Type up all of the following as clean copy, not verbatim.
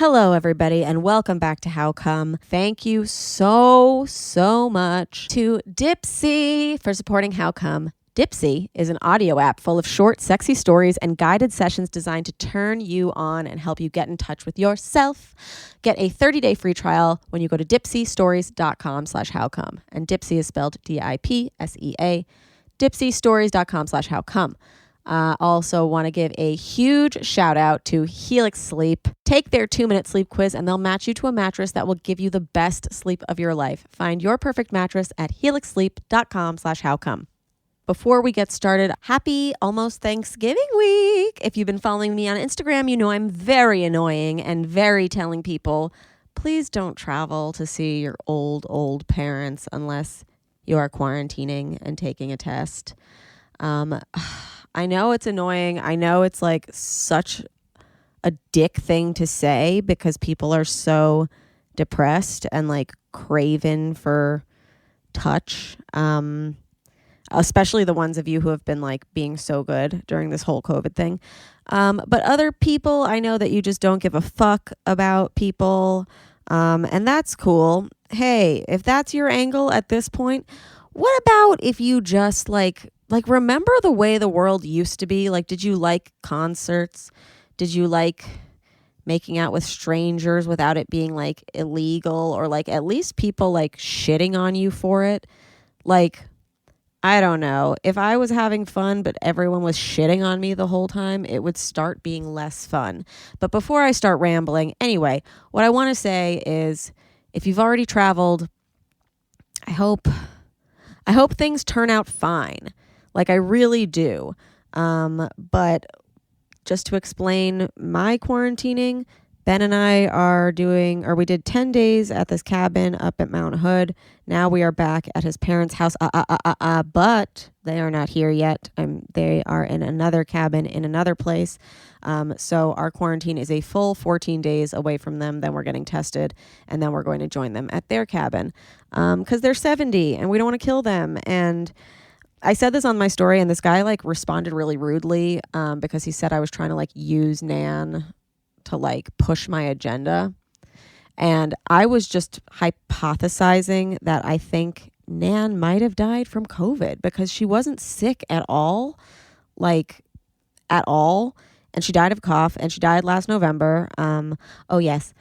Hello, everybody, and welcome back to How Come. Thank you so much to Dipsea for supporting How Come. Dipsea is an audio app full of short, sexy stories and guided sessions designed to turn you on and help you get in touch with yourself. Get a 30-day free trial when you go to dipseastories.com/howcome. And Dipsea is spelled D-I-P-S-E-A. Dipseastories.com/howcome. Also want to give a huge shout out to Helix Sleep. Take their 2-minute sleep quiz and they'll match you to a mattress that will give you the best sleep of your life. Find your perfect mattress at helixsleep.com/howcome. Before we get started, happy almost Thanksgiving week. If you've been following me on Instagram, you know I'm very annoying and very telling people, please don't travel to see your old parents unless you are quarantining and taking a test. I know it's annoying. I know it's like such a dick thing to say because people are so depressed and like craven for touch. Especially the ones of you who have been like being so good during this whole COVID thing. But other people, I know that you just don't give a fuck about people. And that's cool. Hey, if that's your angle at this point, what about if you just like remember the way the world used to be? Like, did you like concerts? Did you like making out with strangers without it being like illegal or like at least people like shitting on you for it? Like, I don't know. If I was having fun, but everyone was shitting on me the whole time, it would start being less fun. But before I start rambling, anyway, what I want to say is if you've already traveled, I hope things turn out fine. Like I really do. But just to explain my quarantining, Ben and I we did 10 days at this cabin up at Mount Hood. Now we are back at his parents' house. But they are not here yet. They are in another cabin in another place. So our quarantine is a full 14 days away from them. Then we're getting tested and then we're going to join them at their cabin. 'Cause they're 70 and we don't want to kill them. And I said this on my story and this guy like responded really rudely, because he said I was trying to like use Nan to like push my agenda. And I was just hypothesizing that I think Nan might have died from COVID because she wasn't sick at all, like at all. And she died of cough and she died last November. Oh yes.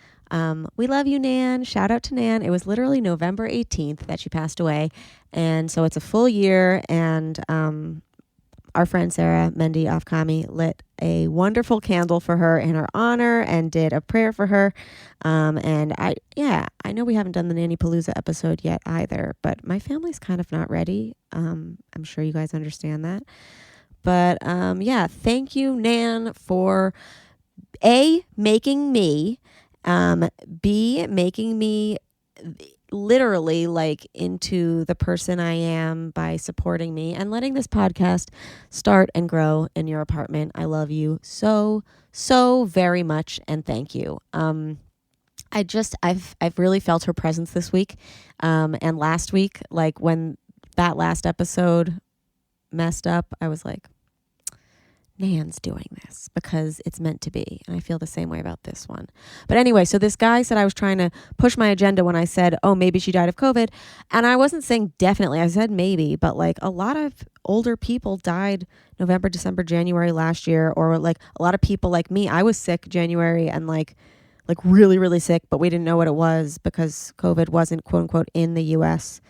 We love you, Nan. Shout out to Nan. It was literally November 18th that she passed away. And so it's a full year. And our friend Sarah Mendy off Kami lit a wonderful candle for her in her honor and did a prayer for her. And I know we haven't done the Nanny Palooza episode yet either, but my family's kind of not ready. I'm sure you guys understand that. But thank you, Nan, for A, making me, B, making me literally like into the person I am by supporting me and letting this podcast start and grow in your apartment. I love you so very much and thank you. I've really felt her presence this week. And last week, like when that last episode messed up, I was like, Nan's doing this because it's meant to be. And I feel the same way about this one. But anyway, so this guy said I was trying to push my agenda when I said, oh, maybe she died of COVID. And I wasn't saying definitely. I said maybe, but like a lot of older people died November, December, January last year. Or like a lot of people like me, I was sick January and like really, really sick, but we didn't know what it was because COVID wasn't quote unquote in the US.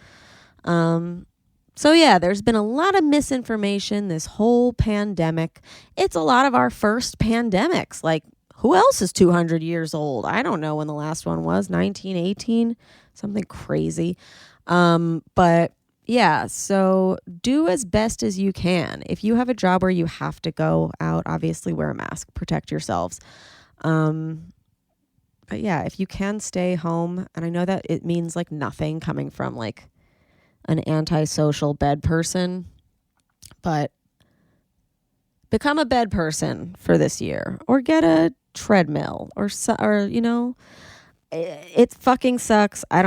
So yeah, there's been a lot of misinformation this whole pandemic. It's a lot of our first pandemics. Like, who else is 200 years old? I don't know when the last one was, 1918, something crazy. But yeah, so do as best as you can. If you have a job where you have to go out, obviously wear a mask, protect yourselves. But yeah, if you can stay home, and I know that it means like nothing coming from like an antisocial bed person, but become a bed person for this year or get a treadmill or you know, it fucking sucks. I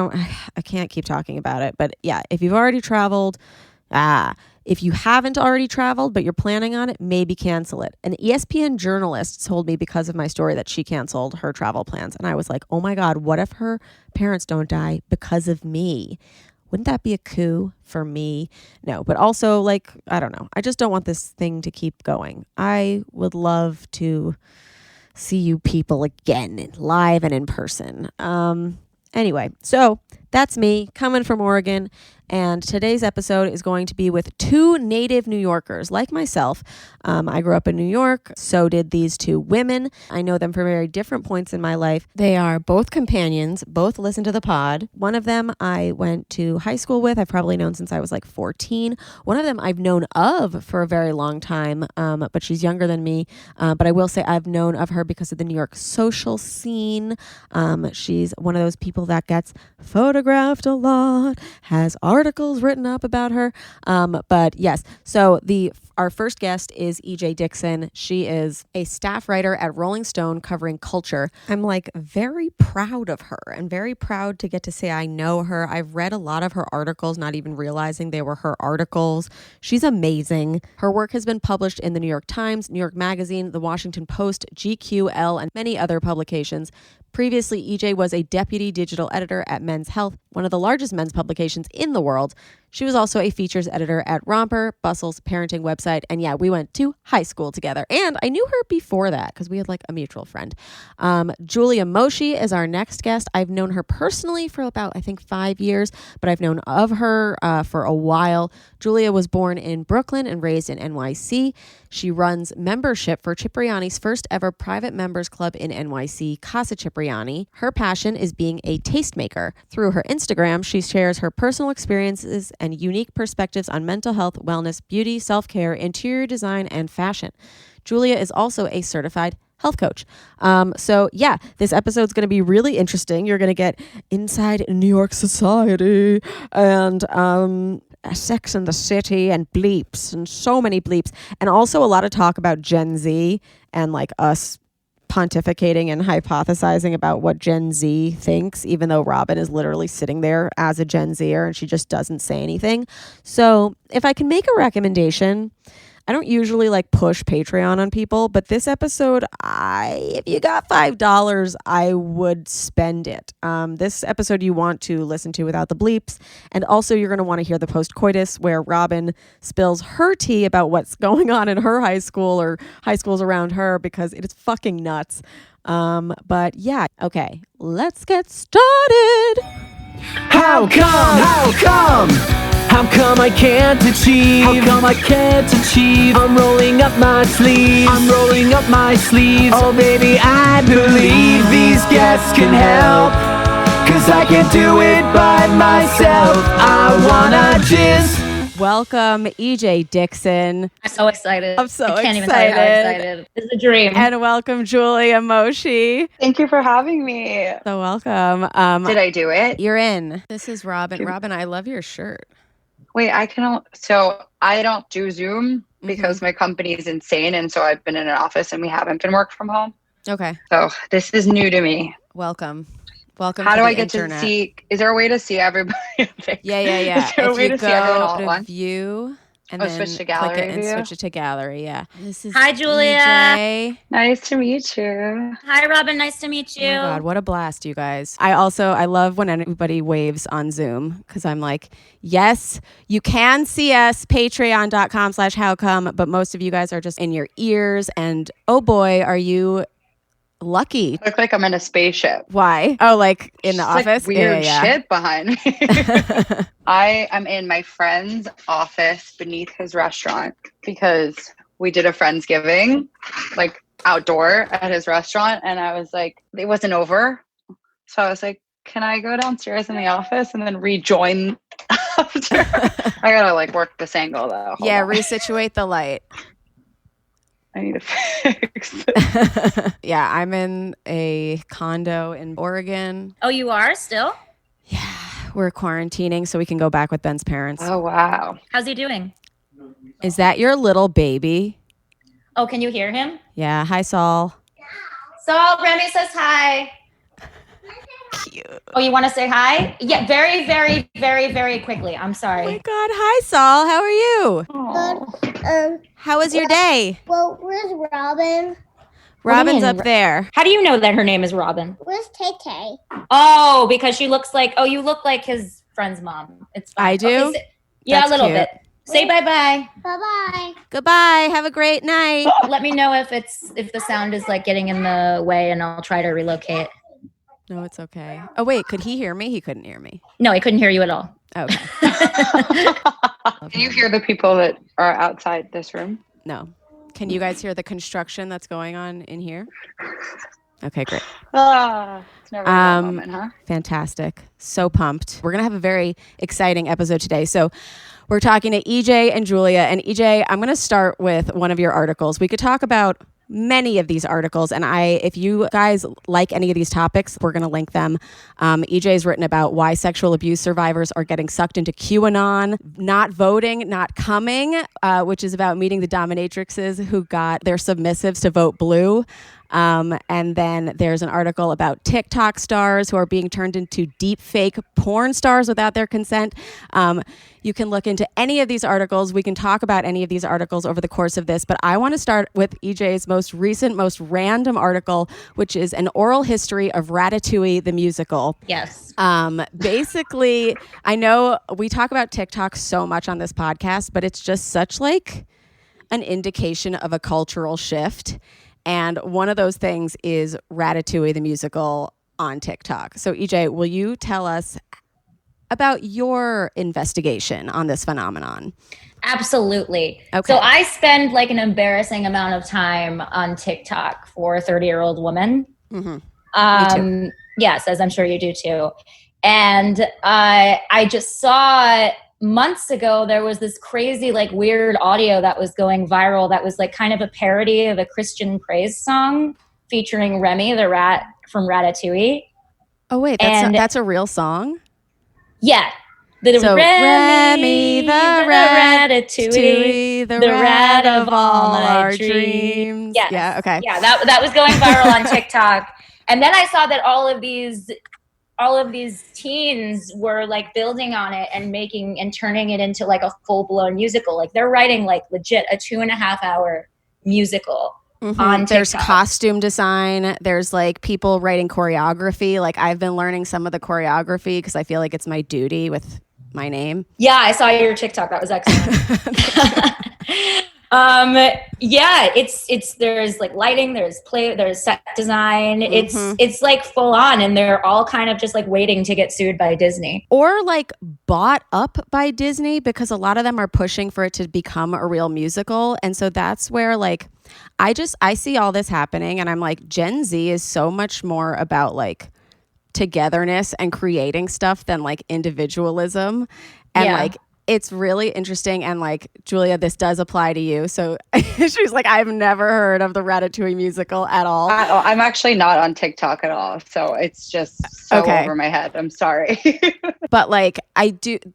can't keep talking about it, but yeah, if you've already traveled, If you haven't already traveled, but you're planning on it, maybe cancel it. An ESPN journalist told me because of my story that she canceled her travel plans. And I was like, oh my God, what if her parents don't die because of me? Wouldn't that be a coup for me? No, but also like, I don't know. I just don't want this thing to keep going. I would love to see you people again, live and in person. Anyway, so that's me coming from Oregon. And today's episode is going to be with two native New Yorkers like myself. I grew up in New York. So did these two women. I know them from very different points in my life. They are both companions, both listen to the pod. One of them I went to high school with. I've probably known since I was like 14. One of them I've known of for a very long time, but she's younger than me. But I will say I've known of her because of the New York social scene. She's one of those people that gets photographed a lot, has articles written up about her. But yes, so our first guest is EJ Dickson. She is a staff writer at Rolling Stone covering culture. I'm like very proud of her and very proud to get to say I know her. I've read a lot of her articles, not even realizing they were her articles. She's amazing. Her work has been published in the New York Times, New York Magazine, the Washington Post, GQ, Elle, and many other publications. Previously, EJ was a deputy digital editor at Men's Health, one of the largest men's publications in the world. She was also a features editor at Romper, Bustle's parenting website. And yeah, we went to high school together. And I knew her before that because we had like a mutual friend. Julia Moshy is our next guest. I've known her personally for about, I think, 5 years, but I've known of her for a while. Julia was born in Brooklyn and raised in NYC. She runs membership for Cipriani's first ever private members club in NYC, Casa Cipriani. Her passion is being a tastemaker. Through her Instagram, she shares her personal experiences and unique perspectives on mental health, wellness, beauty, self-care, interior design, and fashion. Julia is also a certified health coach. So yeah, this episode's going to be really interesting. You're going to get inside New York society and Sex and the City and bleeps and so many bleeps, and also a lot of talk about Gen Z and like us pontificating and hypothesizing about what Gen Z thinks, even though Robin is literally sitting there as a Gen Zer and she just doesn't say anything. So if I can make a recommendation, I don't usually like push Patreon on people, but this episode, if you got $5, I would spend it. This episode you want to listen to without the bleeps. And also you're going to want to hear the post-coitus where Robin spills her tea about what's going on in her high school or high schools around her because it is fucking nuts. But yeah, okay, let's get started. How come? How come? How come I can't achieve? How come I can't achieve? I'm rolling up my sleeves. I'm rolling up my sleeves. Oh baby, I believe these guests can help. Cause I can't do it by myself. I wanna jizz. Welcome, EJ Dickson. I'm so excited. I'm so I can't excited. even tell you how excited. It's a dream. And welcome, Julia Moshy. Thank you for having me. So welcome. Did I do it? You're in. This is Robin. Robin, I love your shirt. Wait, so I don't do Zoom because my company is insane. And so I've been in an office and we haven't been work from home. Okay. So this is new to me. Welcome. Welcome. How to do the I get internet. to see? Is there a way to see everybody? Yeah. Is there a way to see everyone all at once? View and Oh, then switch to gallery click it and view? switch it to gallery. Yeah. This is Hi, Julia. EJ. Nice to meet you. Hi, Robin. Nice to meet you. Oh my God, what a blast, you guys. I love when anybody waves on Zoom because I'm like, yes, you can see us, patreon.com/howcome, but most of you guys are just in your ears. And oh boy, are you lucky. I look like I'm in a spaceship. Why? Oh, like in the Just, office? like, weird shit behind me. I am in my friend's office beneath his restaurant because we did a Friendsgiving, like outdoor at his restaurant. And I was like, it wasn't over. So I was like, can I go downstairs in the office and then rejoin after? I gotta like work this angle though. Hold on. Resituate the light. I need to fix. Yeah, I'm in a condo in Oregon. Oh, you are still? Yeah, we're quarantining so we can go back with Ben's parents. Oh, wow. How's he doing? Is that your little baby? Oh, can you hear him? Yeah, hi, Saul. Saul, Remy says hi. Oh, you want to say hi? Yeah, very, very, very, very quickly. I'm Oh sorry. my God. Hi, Saul. How are you? Oh. How was your day? Well, where's Robin? Robin's mean? up there. How do you know that her name is Robin? Where's Tay? Oh, because she looks like, you look like his friend's mom. It's fine. I do? Okay, yeah, That's a little cute. bit. Say bye-bye. Bye-bye. Goodbye. Have a great night. Let me know if the sound is like getting in the way, and I'll try to relocate. No, it's okay. Oh, wait. Could he hear me? He couldn't hear me. No, I couldn't hear you at all. Okay. Do you hear the people that are outside this room? No. Can you guys hear the construction that's going on in here? Okay, great. It's never that moment, huh? Fantastic. So pumped. We're going to have a very exciting episode today. So we're talking to EJ and Julia. And EJ, I'm going to start with one of your articles. We could talk about many of these articles. And if you guys like any of these topics, we're going to link them. EJ's written about why sexual abuse survivors are getting sucked into QAnon, not voting, not coming, which is about meeting the dominatrixes who got their submissives to vote blue. And then there's an article about TikTok stars who are being turned into deep fake porn stars without their consent. You can look into any of these articles. We can talk about any of these articles over the course of this, but I want to start with EJ's most recent, most random article, which is an oral history of Ratatouille, the musical. Yes. Basically, I know we talk about TikTok so much on this podcast, but it's just such like an indication of a cultural shift. And one of those things is Ratatouille, the musical on TikTok. So EJ, will you tell us about your investigation on this phenomenon? Absolutely. Okay. So I spend like an embarrassing amount of time on TikTok for a 30-year-old woman. Mm-hmm. Me too. Yes, as I'm sure you do too. And I just saw months ago, there was this crazy, like weird audio that was going viral that was like kind of a parody of a Christian praise song featuring Remy the rat from Ratatouille. Oh, wait, that's a real song? Yeah. So Remy the Ratatouille, the rat of all our dreams. Yes. Yeah, okay. Yeah, that was going viral on TikTok. And then I saw that all of these teens were like building on it and turning it into like a full-blown musical. Like they're writing like legit a 2.5-hour musical on TikTok. There's costume design. There's like people writing choreography. Like I've been learning some of the choreography because I feel like it's my duty with my name. Yeah, I saw your TikTok. That was excellent. Yeah, it's there's like lighting, there's set design. It's like full on, and they're all kind of just like waiting to get sued by Disney or like bought up by Disney, because a lot of them are pushing for it to become a real musical. And so that's where like I see all this happening and I'm like, Gen Z is so much more about like togetherness and creating stuff than like individualism. And like it's really interesting. And like, Julia, this does apply to you. So she's like, I've never heard of the Ratatouille musical at all. I'm actually not on TikTok at all. So it's just so over my head. I'm sorry. But like,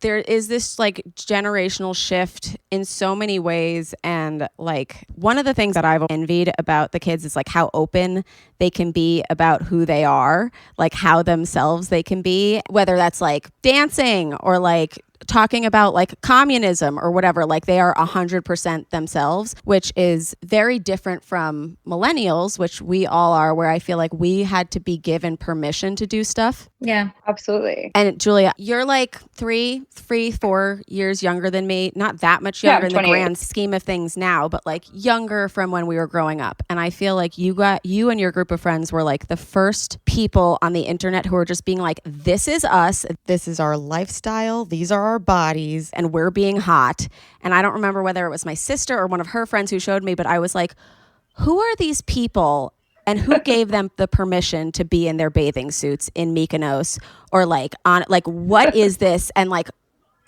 there is this like generational shift in so many ways. And like, one of the things that I've envied about the kids is like how open they can be about who they are, like how themselves they can be, whether that's like dancing or like talking about like communism or whatever. Like they are 100% themselves, which is very different from millennials, which we all are, where I feel like we had to be given permission to do stuff. Yeah, absolutely. And Julia, you're like 4 years younger than me, not that much younger in the grand scheme of things now, but like younger from when we were growing up. And I feel like you and your group of friends were like the first people on the internet who were just being like, this is us, this is our lifestyle, these are our bodies, and we're being hot. And I don't remember whether it was my sister or one of her friends who showed me, but I was like, who are these people and who gave them the permission to be in their bathing suits in Mykonos, or like on like, what is this? And like,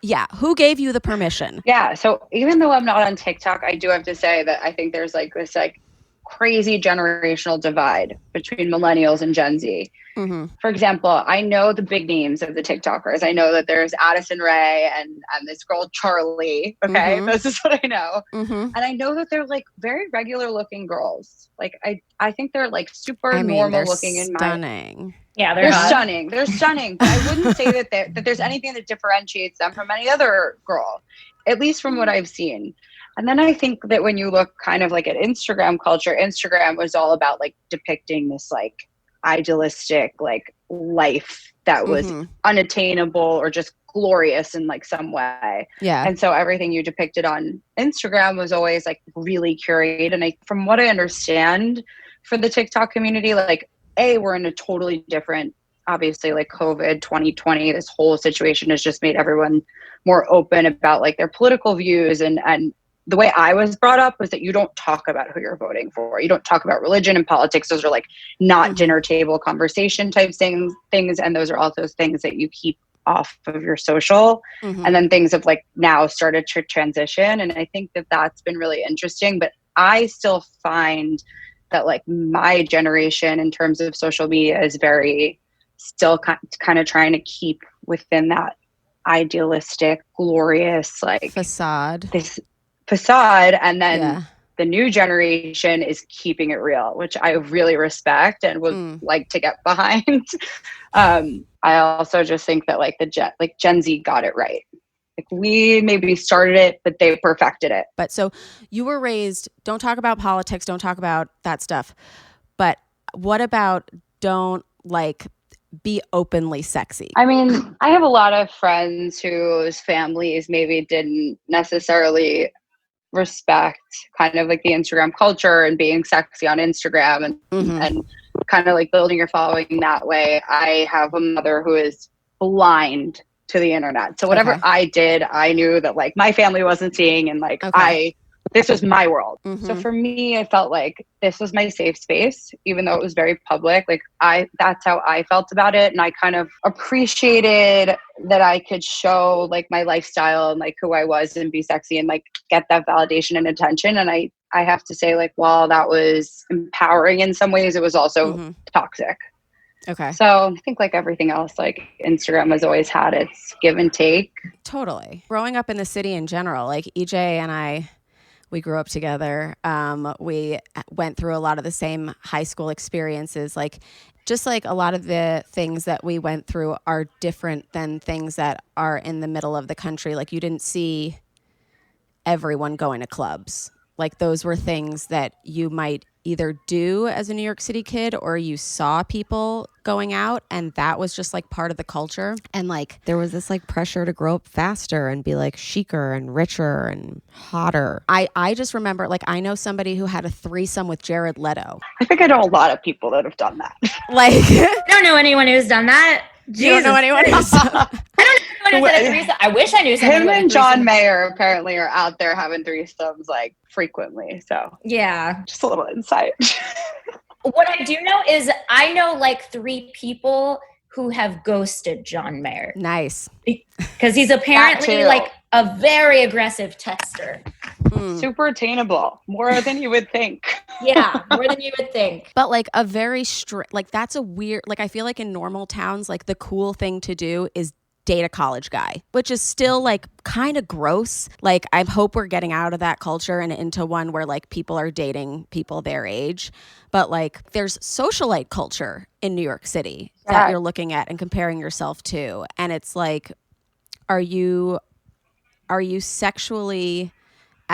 yeah, who gave you the permission? Yeah, so even though I'm not on TikTok, I do have to say that I think there's like this like crazy generational divide between millennials and Gen Z. Mm-hmm. For example, I know the big names of the TikTokers. I know that there's Addison Rae and this girl Charlie. Okay, mm-hmm. This is what I know. Mm-hmm. And I know that they're like very regular looking girls. Like I think they're like super normal looking. Stunning. Yeah, They're hot. stunning. They're stunning. But I wouldn't say that there's anything that differentiates them from any other girl, at least from what I've seen. And then I think that when you look kind of like at Instagram culture, Instagram was all about like depicting this like idealistic like life that was unattainable or just glorious in like some way. Yeah. And so everything you depicted on Instagram was always like really curated. And from what I understand for the TikTok community, like we're in a totally different, obviously like COVID 2020, this whole situation has just made everyone more open about like their political views. And the way I was brought up was that you don't talk about who you're voting for. You don't talk about religion and politics. Those are like not dinner table conversation type things. And those are also things that you keep off of your social. And then things have like now started to transition. And I think that that's been really interesting, but I still find that like my generation in terms of social media is very still kind of trying to keep within that idealistic, glorious, like facade. This facade. And then the new generation is keeping it real, which I really respect and would like to get behind. I also just think that like Gen Z got it right. Like we maybe started it, but they perfected it. But so you were raised, don't talk about politics, don't talk about that stuff. But what about don't like be openly sexy? I mean, I have a lot of friends whose families maybe didn't necessarily respect kind of like the Instagram culture and being sexy on Instagram and kind of like building your following that way. I have a mother who is blind to the internet. So whatever I did, I knew that like my family wasn't seeing and like this was my world. So for me, I felt like this was my safe space, even though it was very public. Like that's how I felt about it. And I kind of appreciated that I could show like my lifestyle and like who I was and be sexy and like get that validation and attention. And I have to say like, while that was empowering in some ways, it was also toxic. Okay. So I think like everything else, like Instagram has always had its give and take. Totally. Growing up in the city in general, like EJ and I, we grew up together. We went through a lot of the same high school experiences. Like, just like a lot of the things that we went through are different than things that are in the middle of the country. Like, you didn't see everyone going to clubs. Like, those were things that you might either do as a New York City kid or you saw people going out, and that was just like part of the culture. And like there was this like pressure to grow up faster and be like chicer and richer and hotter. I just remember, like, I know somebody who had a threesome with Jared Leto. I think I know a lot of people that have done that. Like I don't know anyone who's done that. You don't know anyone else? I don't know anyone who's done a threesome. I wish I knew someone. Him and John Mayer apparently are out there having threesomes like frequently. So yeah, just a little insight. What I do know is I know like 3 people who have ghosted John Mayer. Nice. Because he's apparently like a very aggressive texter. Super attainable. More than you would think. Yeah, more than you would think. But like a very like that's a weird, like I feel like in normal towns, like the cool thing to do is date a college guy, which is still like kind of gross. Like I hope we're getting out of that culture and into one where like people are dating people their age. But like there's socialite culture in New York City that you're looking at and comparing yourself to. And it's like, are you sexually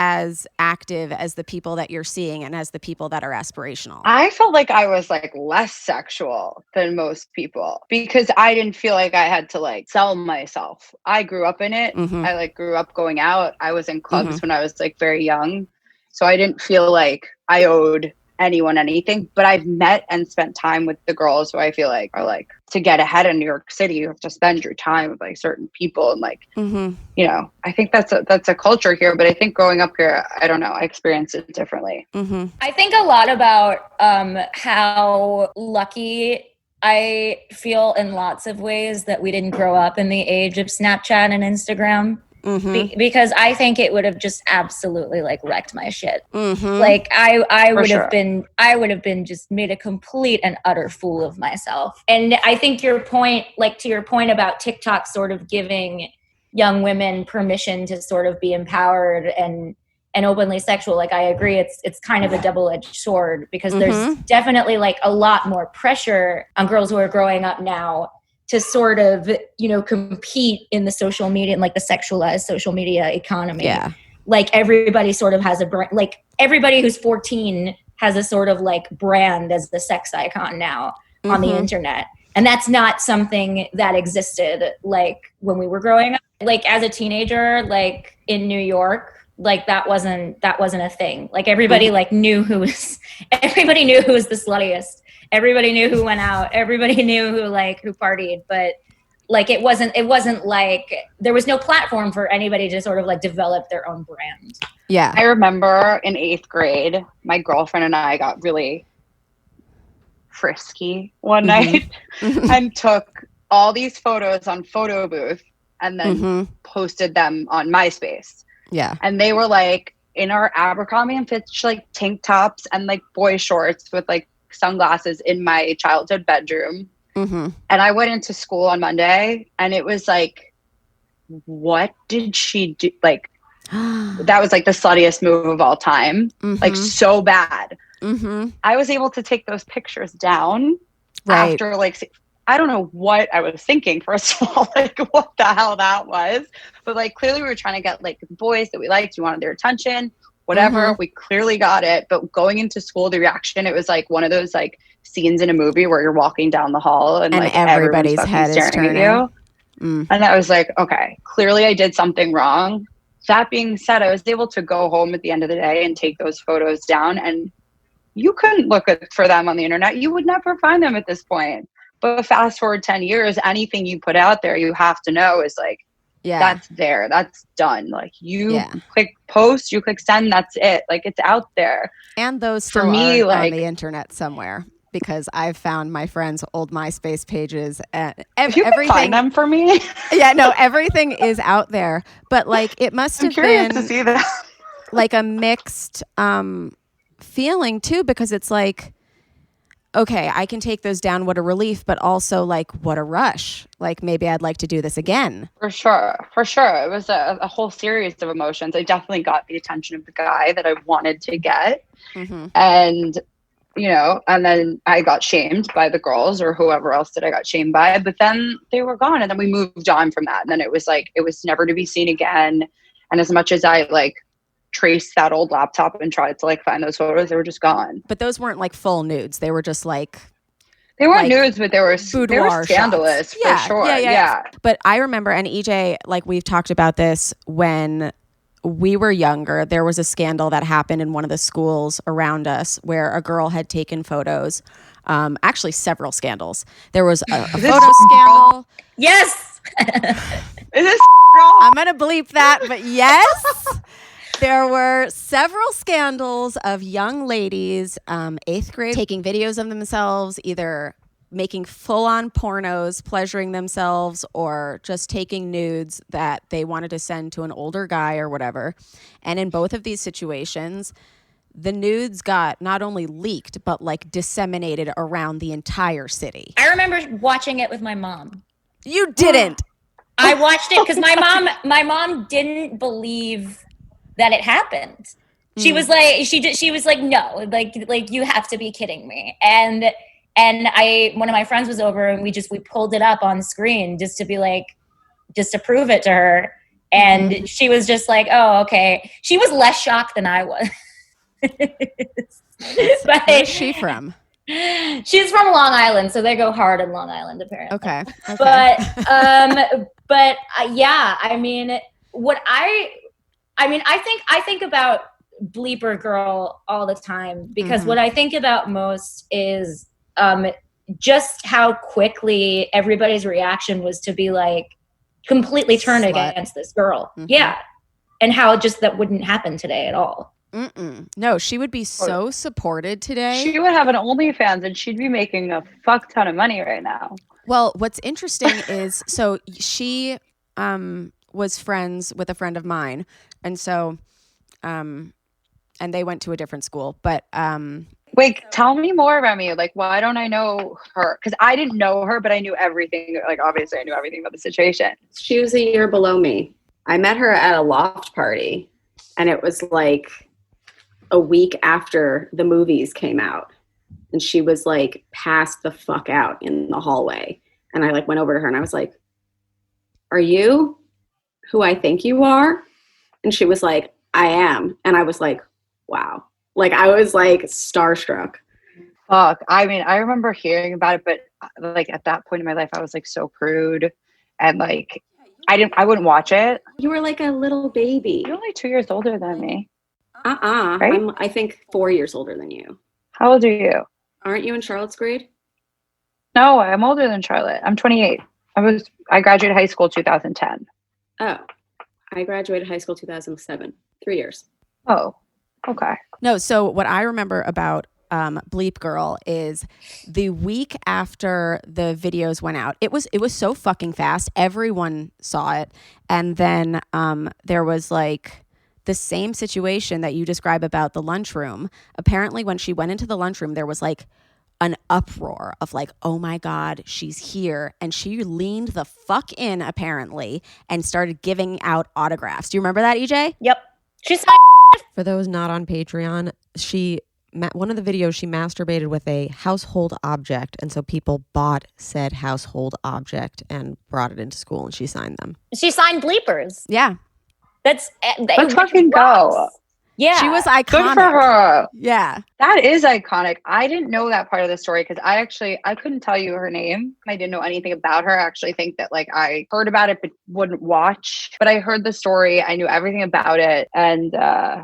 as active as the people that you're seeing and as the people that are aspirational? I felt like I was like less sexual than most people because I didn't feel like I had to like sell myself. I grew up in it. I like grew up going out. I was in clubs when I was like very young. So I didn't feel like I owed anyone anything, but I've met and spent time with the girls who I feel like are like, to get ahead in New York City, you have to spend your time with like certain people. And like, you know, I think that's a culture here, but I think growing up here, I don't know, I experienced it differently. I think a lot about how lucky I feel in lots of ways that we didn't grow up in the age of Snapchat and Instagram. Because I think it would have just absolutely like wrecked my shit. Like I would have been just made a complete and utter fool of myself. And I think your point, like to your point about TikTok sort of giving young women permission to sort of be empowered and and openly sexual, like I agree, it's kind of a double-edged sword, because there's definitely like a lot more pressure on girls who are growing up now to sort of, you know, compete in the social media and like the sexualized social media economy. Yeah. Like everybody sort of has a brand, like everybody who's 14 has a sort of like brand as the sex icon now on the internet. And that's not something that existed like when we were growing up. Like as a teenager, like in New York, like that wasn't a thing. Like everybody like knew everybody knew who was the sluttiest. Everybody knew who went out. Everybody knew who partied. But like it wasn't like there was no platform for anybody to sort of like develop their own brand. Yeah. I remember in 8th grade, my girlfriend and I got really frisky one night and took all these photos on photo booth and then posted them on MySpace. Yeah. And they were like in our Abercrombie and Fitch like tank tops and like boy shorts with like sunglasses in my childhood bedroom. And I went into school on Monday and it was like, what did she do? Like, that was like the sluttiest move of all time. Like so bad. I was able to take those pictures down after like, I don't know what I was thinking, first of all, like what the hell that was. But like clearly we were trying to get like the boys that we liked, we wanted their attention, whatever. We clearly got it. But going into school, the reaction, it was like one of those like scenes in a movie where you're walking down the hall and like everybody's head is turning at you. And I was like, okay, clearly I did something wrong. That being said, I was able to go home at the end of the day and take those photos down, and you couldn't look for them on the internet. You would never find them at this point. But fast forward 10 years, anything you put out there, you have to know is like, that's there, that's done. Like you click post, you click send, that's it. Like it's out there. And those still for me, are like, on the internet somewhere, because I've found my friends' old MySpace pages and you everything. Can find them for me. Yeah, no, everything is out there. But like it must have been to see that. like a mixed feeling too, because it's like, okay, I can take those down. What a relief, but also like what a rush. Like maybe I'd like to do this again. For sure. It was a whole series of emotions. I definitely got the attention of the guy that I wanted to get. And, you know, and then I got shamed by the girls or whoever else that I got shamed by, but then they were gone. And then we moved on from that. And then it was like, it was never to be seen again. And as much as I like traced that old laptop and tried to like find those photos, they were just gone. But those weren't like full nudes. They were just like, they weren't nudes, but they were scandalous shots. For sure. Yeah. But I remember, and EJ, like we've talked about this when we were younger, there was a scandal that happened in one of the schools around us where a girl had taken photos. Actually, several scandals. There was a photo scandal. Yes. Is this girl? I'm going to bleep that, but yes. There were several scandals of young ladies, 8th grade, taking videos of themselves, either making full-on pornos, pleasuring themselves, or just taking nudes that they wanted to send to an older guy or whatever. And in both of these situations, the nudes got not only leaked, but like disseminated around the entire city. I remember watching it with my mom. You didn't. I watched it because my mom didn't believe that it happened. She was like, she was like, no, like you have to be kidding me. And one of my friends was over and we pulled it up on screen just to prove it to her. And she was just like, oh, okay. She was less shocked than I was. But where's she from? She's from Long Island, so they go hard in Long Island apparently. Okay. But yeah, I mean, I think about Bleeper Girl all the time because what I think about most is just how quickly everybody's reaction was to be like completely turned against this girl. Yeah. And how just that wouldn't happen today at all. No, she would be so supported today. She would have an OnlyFans and she'd be making a fuck ton of money right now. Well, what's interesting is, so she was friends with a friend of mine. And so, and they went to a different school, but wait, tell me more about me. Like, why don't I know her? Because I didn't know her, but I knew everything. Like, obviously, I knew everything about the situation. She was a year below me. I met her at a loft party, and it was like a week after the movies came out, and she was like passed the fuck out in the hallway. And I like went over to her and I was like, "Are you who I think you are?" And she was like, "I am." And I was like, wow. Like I was like starstruck. Fuck. I mean, I remember hearing about it, but like at that point in my life, I was like so prude, and like I wouldn't watch it. You were like a little baby. You're only 2 years older than me. Right? I'm, I think 4 years older than you. How old are you? Aren't you in Charlotte's grade? No, I'm older than Charlotte. I'm 28. I graduated high school 2010. Oh, I graduated high school 2007. 3 years. Oh, okay. No, so what I remember about Bleep Girl is the week after the videos went out, it was so fucking fast. Everyone saw it. And then there was like the same situation that you describe about the lunchroom. Apparently when she went into the lunchroom, there was like an uproar of like, oh my God, she's here. And she leaned the fuck in apparently and started giving out autographs. Do you remember that, EJ? Yep. She's For those not on Patreon, one of the videos she masturbated with a household object, and so people bought said household object and brought it into school, and she signed them. She signed bleepers. Yeah, Let's fucking go. Yeah, she was iconic. Good for her. Yeah, That is iconic. I didn't know that part of the story because I couldn't tell you her name. I didn't know anything about her. I actually think that like I heard about it but wouldn't watch. But I heard the story. I knew everything about it. And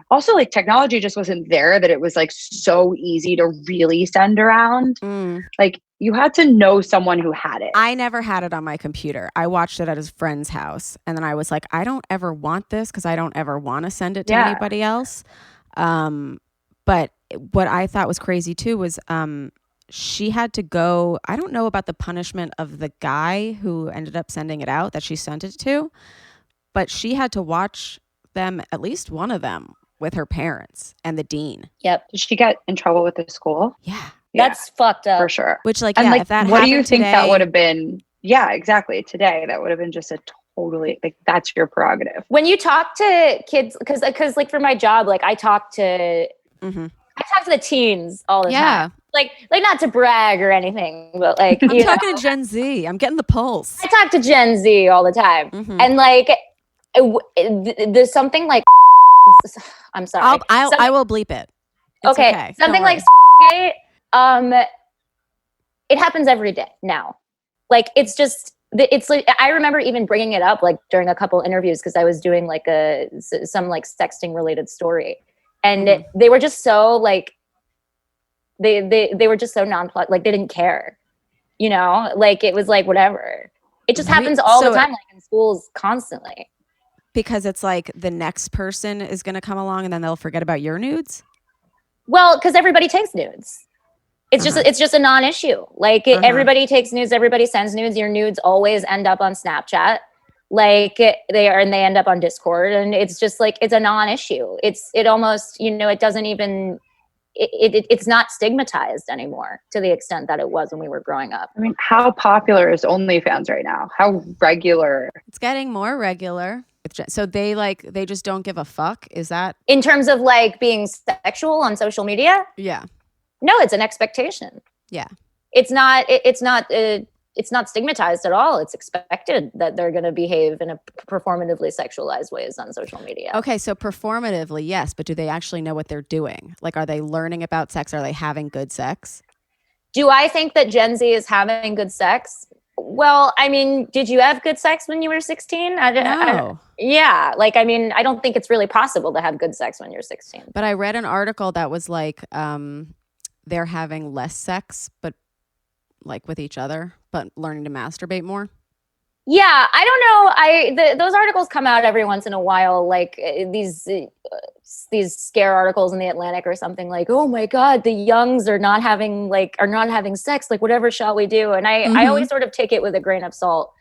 also like technology just wasn't there that it was like so easy to really send around. Like you had to know someone who had it. I never had it on my computer. I watched it at his friend's house, and then I was like, I don't ever want this because I don't ever want to send it to anybody else. But what I thought was crazy too was she had to go. I don't know about the punishment of the guy who ended up sending it out that she sent it to, but she had to watch them, at least one of them, with her parents and the dean. Yep. Did she get in trouble with the school? Yeah. That's fucked up. For sure. Which like, And yeah, like, if that what do you happened think that today- would have been? Yeah, exactly. Today, that would have been just a totally like that's your prerogative. When you talk to kids, because like for my job, like I talk to the teens all the time. Like not to brag or anything, but like I'm talking to Gen Z. I'm getting the pulse. I talk to Gen Z all the time, and like there's something like I'm sorry. I will bleep it. It's okay. Something like it happens every day now. Like it's like I remember even bringing it up like during a couple interviews because I was doing like some like sexting related story, and they were just so like they were just so nonplussed, like they didn't care, you know, like it was like whatever. It just happens all the time, like in schools constantly. Because it's like the next person is going to come along and then they'll forget about your nudes. Well, because everybody takes nudes. It's just a non-issue. Like everybody takes nudes, everybody sends nudes. Your nudes always end up on Snapchat. Like they end up on Discord, and it's just like it's a non-issue. It almost, you know, it doesn't even it's not stigmatized anymore to the extent that it was when we were growing up. I mean, how popular is OnlyFans right now? How regular? It's getting more regular. So they just don't give a fuck. Is that in terms of like being sexual on social media? Yeah. No, it's an expectation. Yeah. It's not stigmatized at all. It's expected that they're going to behave in a performatively sexualized ways on social media. Okay, so performatively, yes, but do they actually know what they're doing? Like, are they learning about sex? Are they having good sex? Do I think that Gen Z is having good sex? Well, I mean, did you have good sex when you were 16? No. Yeah. Like, I mean, I don't think it's really possible to have good sex when you're 16. But I read an article that was like they're having less sex, but like with each other, but learning to masturbate more. Yeah, I don't know. Those articles come out every once in a while, like these scare articles in the Atlantic or something, like, oh my God, the youngs are not having sex, like whatever shall we do? And I always sort of take it with a grain of salt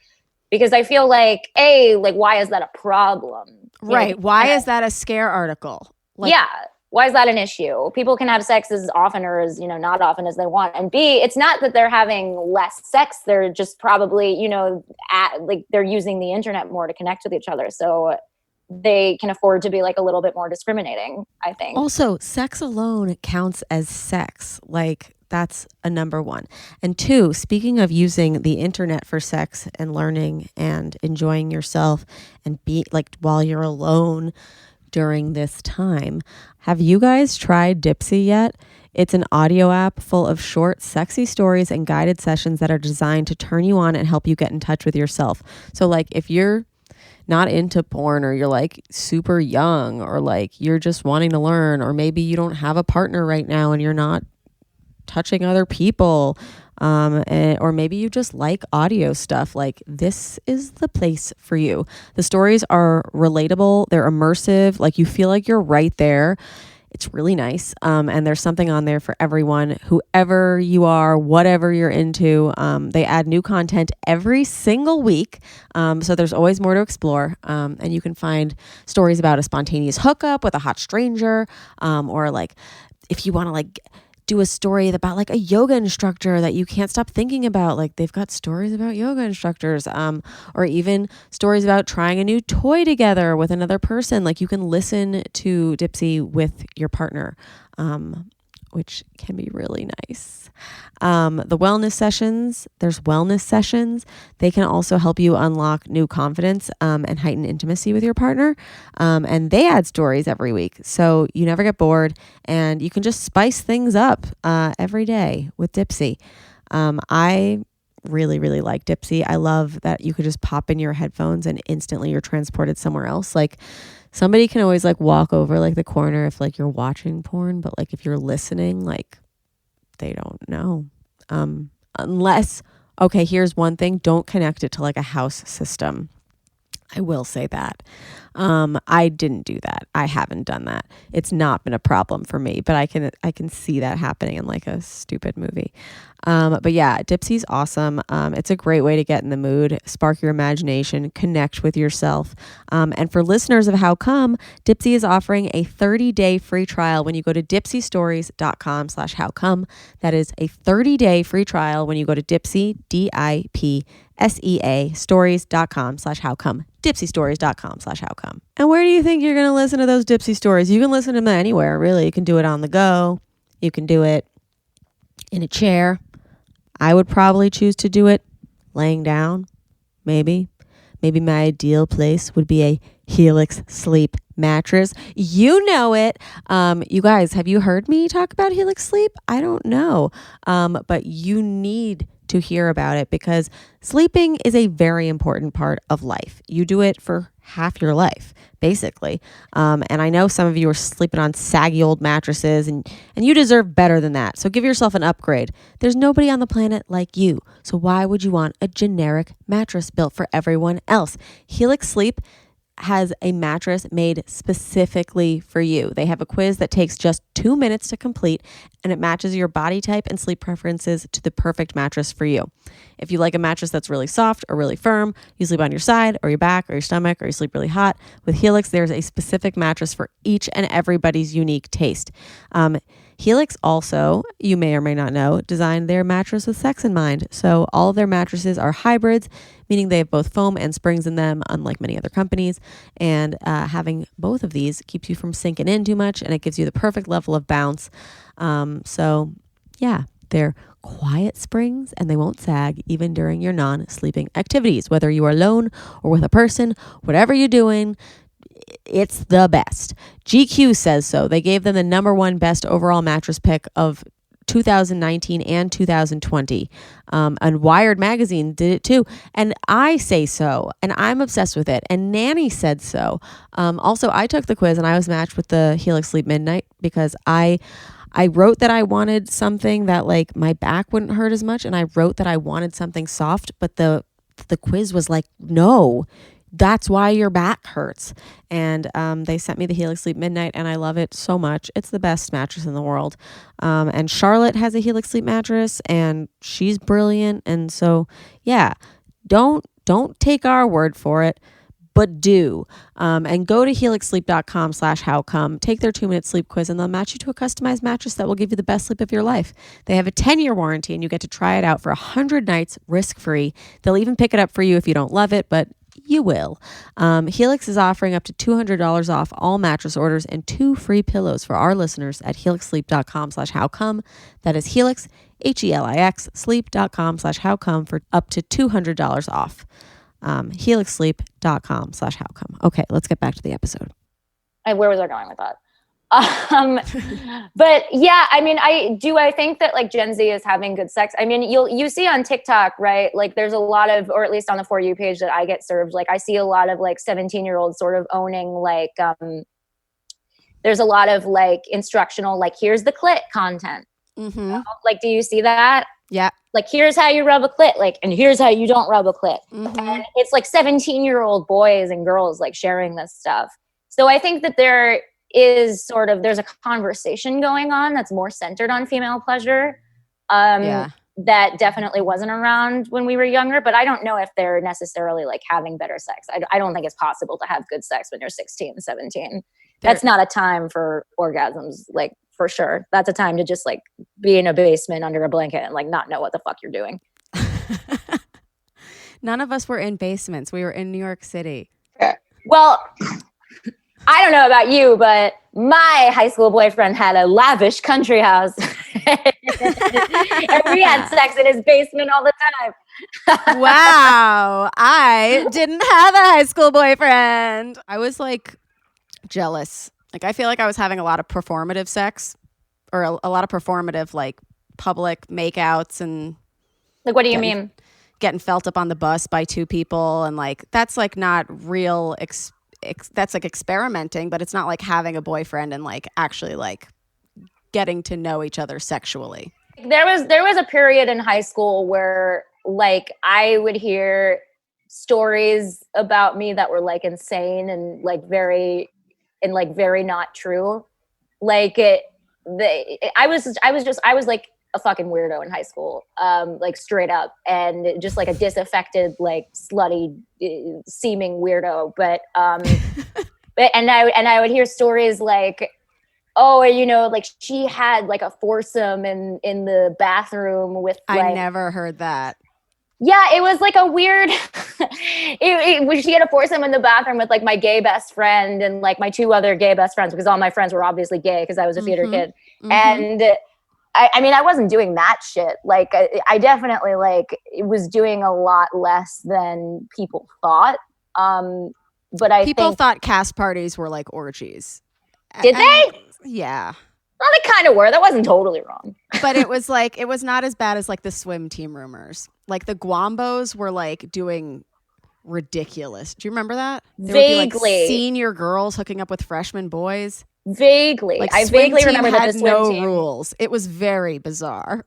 because I feel like why is that a problem? Right. Why is that a scare article? Like, yeah. Why is that an issue? People can have sex as often or as, not often as they want. And B, it's not that they're having less sex. They're just probably, they're using the internet more to connect with each other. So they can afford to be like a little bit more discriminating, I think. Also, sex alone counts as sex. Like, that's a number one. And two, speaking of using the internet for sex and learning and enjoying yourself and be like while you're alone during this time, have you guys tried Dipsea yet? It's an audio app full of short, sexy stories and guided sessions that are designed to turn you on and help you get in touch with yourself. So like if you're not into porn, or you're like super young, or like you're just wanting to learn, or maybe you don't have a partner right now and you're not touching other people, or maybe you just like audio stuff, like this is the place for you. The stories are relatable, they're immersive, like you feel like you're right there. It's really nice. And there's something on there for everyone, whoever you are, whatever you're into. They add new content every single week. So there's always more to explore. And you can find stories about a spontaneous hookup with a hot stranger, or like if you want to like do a story about like a yoga instructor that you can't stop thinking about. Like they've got stories about yoga instructors, or even stories about trying a new toy together with another person. Like you can listen to Dipsea with your partner, which can be really nice. The wellness sessions, there's wellness sessions. They can also help you unlock new confidence and heighten intimacy with your partner. And they add stories every week. So you never get bored and you can just spice things up every day with Dipsea. I really, really like Dipsea. I love that you could just pop in your headphones and instantly you're transported somewhere else. Like somebody can always like walk over like the corner if like you're watching porn, but like if you're listening, like they don't know. Unless, okay, here's one thing. Don't connect it to like a house system. I will say that. I didn't do that. I haven't done that. It's not been a problem for me, but I can see that happening in like a stupid movie. But yeah, Dipsea's awesome. It's a great way to get in the mood, spark your imagination, connect with yourself. And for listeners of How Come, Dipsea is offering a 30-day free trial when you go to dipseastories.com/howcome. That is a 30-day free trial when you go to Dipsea, DIPSEA, stories.com/howcome. Dipseastories.com/howcome. And where do you think you're going to listen to those Dipsea stories? You can listen to them anywhere, really. You can do it on the go. You can do it in a chair. I would probably choose to do it laying down. Maybe my ideal place would be a Helix sleep mattress. You know it. You guys, have you heard me talk about Helix sleep? I don't know. But you need to hear about it because sleeping is a very important part of life. You do it for half your life, basically. And I know some of you are sleeping on saggy old mattresses and you deserve better than that. So give yourself an upgrade. There's nobody on the planet like you. So why would you want a generic mattress built for everyone else? Helix Sleep has a mattress made specifically for you. They have a quiz that takes just 2 minutes to complete, and it matches your body type and sleep preferences to the perfect mattress for you. If you like a mattress that's really soft or really firm, you sleep on your side or your back or your stomach, or you sleep really hot. With Helix, there's a specific mattress for each and everybody's unique taste. Helix also, you may or may not know, designed their mattress with sex in mind. So all of their mattresses are hybrids, meaning they have both foam and springs in them, unlike many other companies. And having both of these keeps you from sinking in too much, and it gives you the perfect level of bounce. So yeah, they're quiet springs and they won't sag even during your non-sleeping activities. Whether you are alone or with a person, whatever you're doing, it's the best. GQ says so. They gave them the #1 best overall mattress pick of 2019 and 2020. And Wired magazine did it too. And I say so. And I'm obsessed with it. And Nanny said so. Also, I took the quiz and I was matched with the Helix Sleep Midnight because I wrote that I wanted something that like my back wouldn't hurt as much. And I wrote that I wanted something soft, but the quiz was like, no, that's why your back hurts. And they sent me the Helix Sleep Midnight and I love it so much. It's the best mattress in the world. And Charlotte has a Helix Sleep mattress and she's brilliant. And so, yeah, don't take our word for it, but do. And go to helixsleep.com/howcome, take their 2-minute sleep quiz, and they'll match you to a customized mattress that will give you the best sleep of your life. They have a 10-year warranty and you get to try it out for 100 nights risk-free. They'll even pick it up for you if you don't love it, but you will. Helix is offering up to $200 off all mattress orders and 2 free pillows for our listeners at helixsleep.com/howcome. That is Helix, HELIX, sleep.com/howcome for up to $200 off. helixsleep.com/howcome. Okay, let's get back to the episode. Where was I going with that? But yeah, I mean, I think that like Gen Z is having good sex. I mean, you see on TikTok, right? Like there's a lot of, or at least on the For You page that I get served, like I see a lot of like 17-year-olds sort of owning like, there's a lot of like instructional, like here's the clit content. Mm-hmm. You know? Like, do you see that? Yeah. Like, here's how you rub a clit, like, and here's how you don't rub a clit. Mm-hmm. And it's like 17-year-old boys and girls like sharing this stuff. So I think that there's a conversation going on that's more centered on female pleasure. That definitely wasn't around when we were younger, but I don't know if they're necessarily like having better sex. I don't think it's possible to have good sex when you're 16, 17. That's not a time for orgasms, like for sure. That's a time to just like be in a basement under a blanket and like not know what the fuck you're doing. None of us were in basements. We were in New York City. Well, I don't know about you, but my high school boyfriend had a lavish country house. And we had sex in his basement all the time. Wow. I didn't have a high school boyfriend. I was like jealous. Like I feel like I was having a lot of performative sex or a lot of performative like public makeouts and like, what do you mean? Getting felt up on the bus by 2 people. And like, that's like not real that's like experimenting, but it's not like having a boyfriend and like actually like getting to know each other sexually. There was a period in high school where like I would hear stories about me that were like insane and like very not true. Like I was like a fucking weirdo in high school, like straight up, and just like a disaffected, like slutty seeming weirdo. But and I would hear stories like, oh, you know, like she had like a foursome in the bathroom with like, I never heard that. Yeah, it was like a weird, she had a foursome in the bathroom with like my gay best friend and like my 2 other gay best friends, because all my friends were obviously gay because I was a theater kid. Mm-hmm. And I mean, I wasn't doing that shit. Like I definitely like was doing a lot less than people thought. But people thought cast parties were like orgies. Did they? Yeah. Well, they kind of were. That wasn't totally wrong. But it was like, it was not as bad as like the swim team rumors. Like the Guambos were like doing ridiculous. Do you remember that? Vaguely. Would be, like, senior girls hooking up with freshman boys. Vaguely. Like, I vaguely remember that the swim no team. rules. It was very bizarre.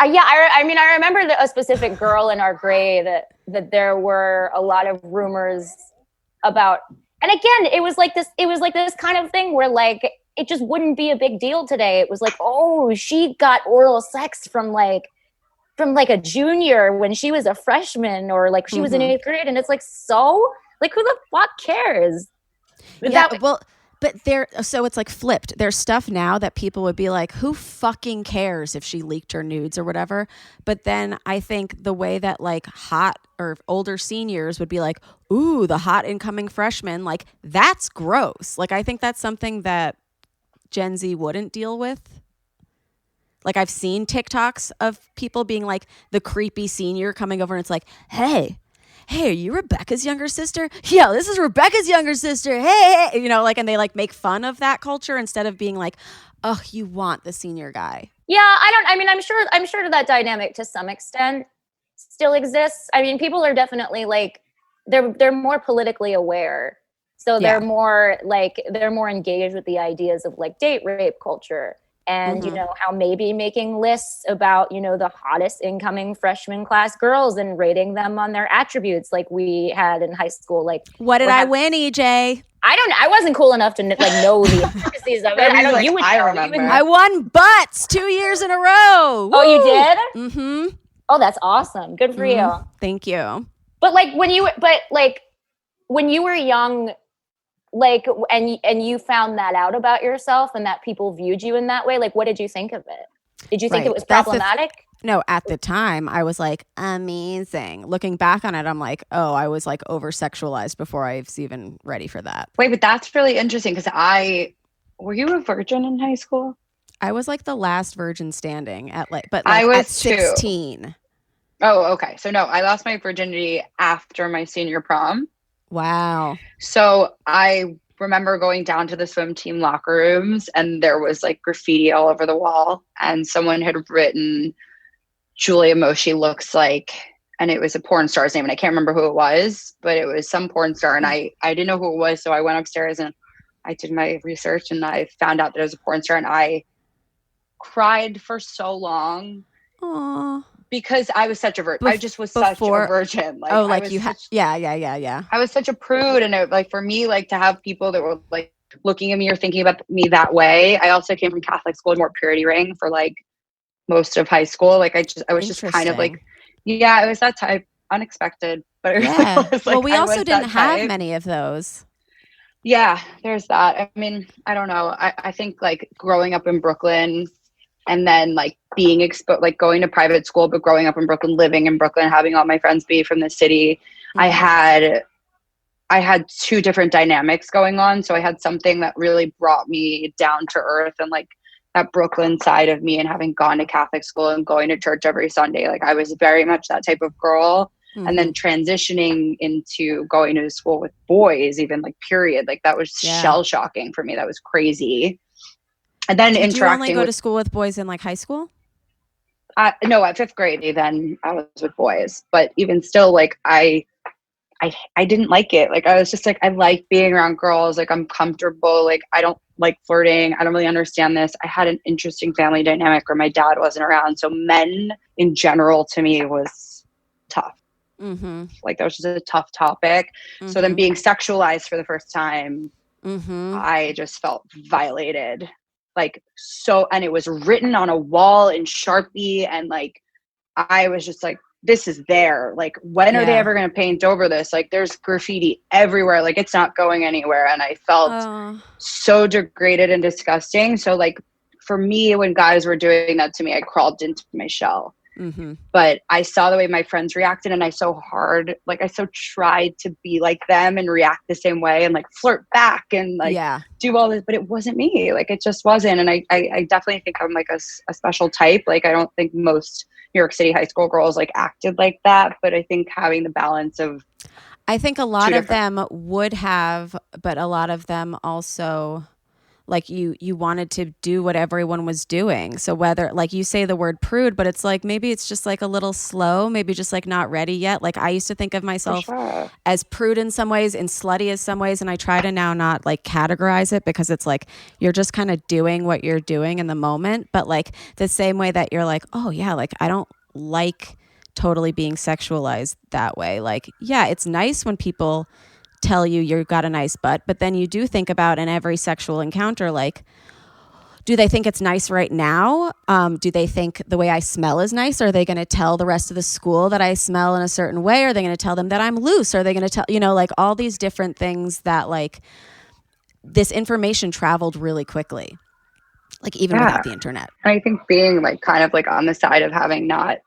Yeah, I mean, I remember a specific girl in our grade that there were a lot of rumors about. And again, it was like this kind of thing where like it just wouldn't be a big deal today. It was like, oh, she got oral sex from like a junior when she was a freshman, or like she was in 8th grade, and it's like, so like who the fuck cares? Yeah, but so it's like flipped. There's stuff now that people would be like, who fucking cares if she leaked her nudes or whatever? But then I think the way that like hot or older seniors would be like, ooh, the hot incoming freshman, like that's gross. Like I think that's something that Gen Z wouldn't deal with. Like I've seen TikToks of people being like the creepy senior coming over and it's like, hey, are you Rebecca's younger sister? Yeah, this is Rebecca's younger sister. Hey, you know, like, and they like make fun of that culture instead of being like, oh, you want the senior guy. Yeah, I'm sure that dynamic to some extent still exists. I mean, people are definitely like, they're more politically aware. So they're more engaged with the ideas of like date rape culture. And, you know, how maybe making lists about, you know, the hottest incoming freshman class girls and rating them on their attributes like we had in high school. Like, what did I win, EJ? I wasn't cool enough to like know the intricacies of it. I know you would know. I remember. I won butts 2 years in a row. Woo! Oh, you did? Mm-hmm. Oh, that's awesome. Good for you. Thank you. But when you were young, like, and you found that out about yourself and that people viewed you in that way, like, what did you think of it? Did you think it was problematic? No, at the time I was like, amazing. Looking back on it, I'm like, oh, I was like over sexualized before I was even ready for that. Wait, but that's really interesting because were you a virgin in high school? I was like the last virgin standing at I was at 16. too. Oh, okay. So no, I lost my virginity after my senior prom. Wow. So I remember going down to the swim team locker rooms and there was like graffiti all over the wall and someone had written Julia Moshy looks like, and it was a porn star's name and I can't remember who it was, but it was some porn star and I didn't know who it was. So I went upstairs and I did my research and I found out that it was a porn star and I cried for so long. Aww. Because I was such a virgin. I just was such a virgin. Like, oh, like you had, yeah. I was such a prude. And it, like, for me, like to have people that were like looking at me or thinking about me that way. I also came from Catholic school and wore purity ring for like most of high school. Like I was just kind of like, yeah, it was that type, unexpected. But it yeah. was, like, well, we also didn't have many of those. Yeah, there's that. I mean, I don't know. I think like growing up in Brooklyn, and then like being exposed, like going to private school, but growing up in Brooklyn, living in Brooklyn, having all my friends be from the city, I had two different dynamics going on. So I had something that really brought me down to earth and like that Brooklyn side of me, and having gone to Catholic school and going to church every Sunday. Like I was very much that type of girl. Mm-hmm. And then transitioning into going to school with boys, even like period, like that was shell shocking for me. That was crazy. And then Did you only go to school with boys in like high school? No, at 5th grade, then I was with boys. But even still, like I didn't like it. Like I was just like, I like being around girls. Like I'm comfortable. Like I don't like flirting. I don't really understand this. I had an interesting family dynamic where my dad wasn't around. So men in general to me was tough. Mm-hmm. Like that was just a tough topic. Mm-hmm. So then being sexualized for the first time, I just felt violated. Like, so, and it was written on a wall in Sharpie. And like, I was just like, this is there. Like, when are they ever going to paint over this? Like, there's graffiti everywhere. Like, it's not going anywhere. And I felt so degraded and disgusting. So like, for me, when guys were doing that to me, I crawled into my shell. Mm-hmm. But I saw the way my friends reacted, and I so tried to be like them and react the same way and like flirt back and like do all this, but it wasn't me. Like it just wasn't. And I definitely think I'm like a special type. Like I don't think most New York City high school girls like acted like that, but I think having the balance of, I think a lot of them would have, but a lot of them also, like you wanted to do what everyone was doing. So whether like you say the word prude, but it's like, maybe it's just like a little slow, maybe just like not ready yet. Like I used to think of myself as prude in some ways and slutty in some ways. And I try to now not like categorize it, because it's like, you're just kind of doing what you're doing in the moment. But like the same way that you're like, oh yeah, like I don't like totally being sexualized that way. Like, yeah, it's nice when people tell you got a nice butt, but then you do think about in every sexual encounter, like, do they think it's nice right now? Do they think the way I smell is nice? Are they going to tell the rest of the school that I smell in a certain way? Are they going to tell them that I'm loose? Are they going to tell, like all these different things that like this information traveled really quickly, like even without the internet. And I think being like kind of like on the side of having not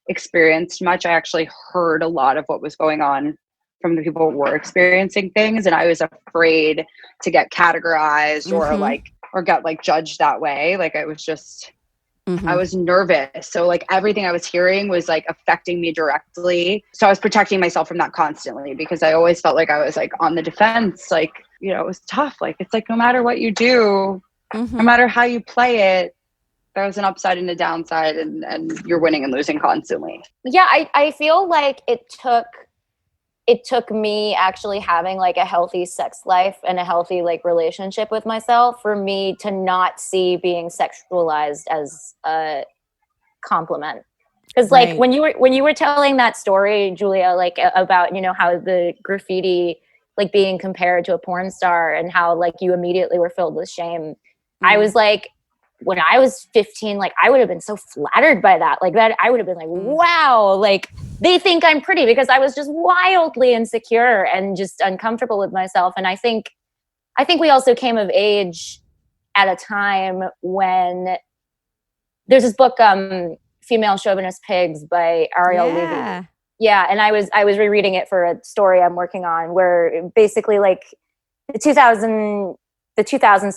experienced much, I actually heard a lot of what was going on from the people who were experiencing things, and I was afraid to get categorized or get like judged that way. Like I was just I was nervous. So like everything I was hearing was like affecting me directly. So I was protecting myself from that constantly, because I always felt like I was like on the defense. Like, it was tough. Like it's like no matter what you do, no matter how you play it, there's an upside and a downside, and you're winning and losing constantly. Yeah, I feel like it took me actually having like a healthy sex life and a healthy like relationship with myself for me to not see being sexualized as a compliment. Because like when you were telling that story, Julia, like about, how the graffiti like being compared to a porn star and how like you immediately were filled with shame. I was like, when I was 15, like I would have been so flattered by that. Like that, I would have been like, wow, like they think I'm pretty, because I was just wildly insecure and just uncomfortable with myself. And I think we also came of age at a time when there's this book, Female Chauvinist Pigs by Ariel Yeah. Levy. Yeah, and I was rereading it for a story I'm working on, where basically like the 2000s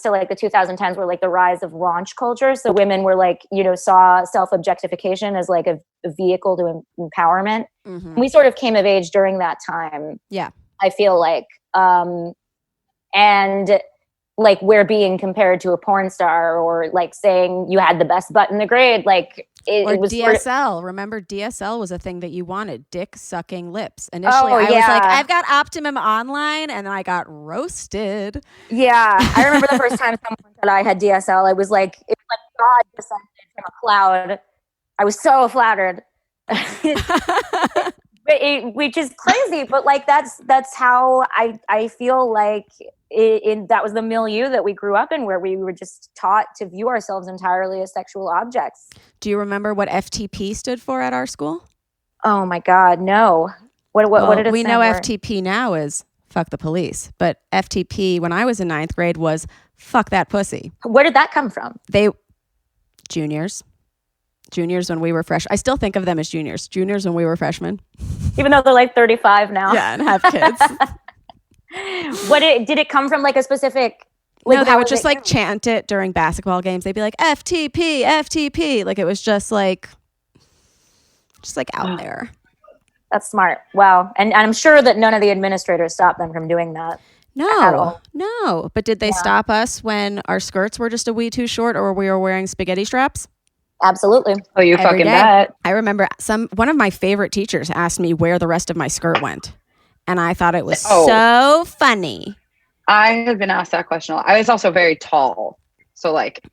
to like the 2010s were like the rise of raunch culture. So women were like, saw self-objectification as like a vehicle to empowerment. Mm-hmm. We sort of came of age during that time. Yeah. I feel like, and like we're being compared to a porn star, or like saying you had the best butt in the grade. Like it was DSL. Remember, DSL was a thing that you wanted. Dick sucking lips. Initially, I was yeah. like, I've got Optimum Online, and then I got roasted. Yeah, I remember the first time someone said I had DSL. It was like God descended from a cloud. I was so flattered. Which is crazy, but like that's how I feel like that was the milieu that we grew up in, where we were just taught to view ourselves entirely as sexual objects. Do you remember what FTP stood for at our school? Oh my God, no. What did it we stand know for? FTP now is fuck the police, but FTP when I was in 9th grade was fuck that pussy. Where did that come from? Juniors when we were fresh. I still think of them as juniors when we were freshmen. Even though they're like 35 now. Yeah, and have kids. Did it come from like a specific? Like, no, they would just like chant it during basketball games. They'd be like FTP, FTP. Like it was just like out there. That's smart. Wow. And I'm sure that none of the administrators stopped them from doing that. No. But did they stop us when our skirts were just a wee too short, or we were wearing spaghetti straps? Absolutely. Oh, you fucking bet. I remember one of my favorite teachers asked me where the rest of my skirt went. And I thought it was so funny. I had been asked that question. I was also very tall. So like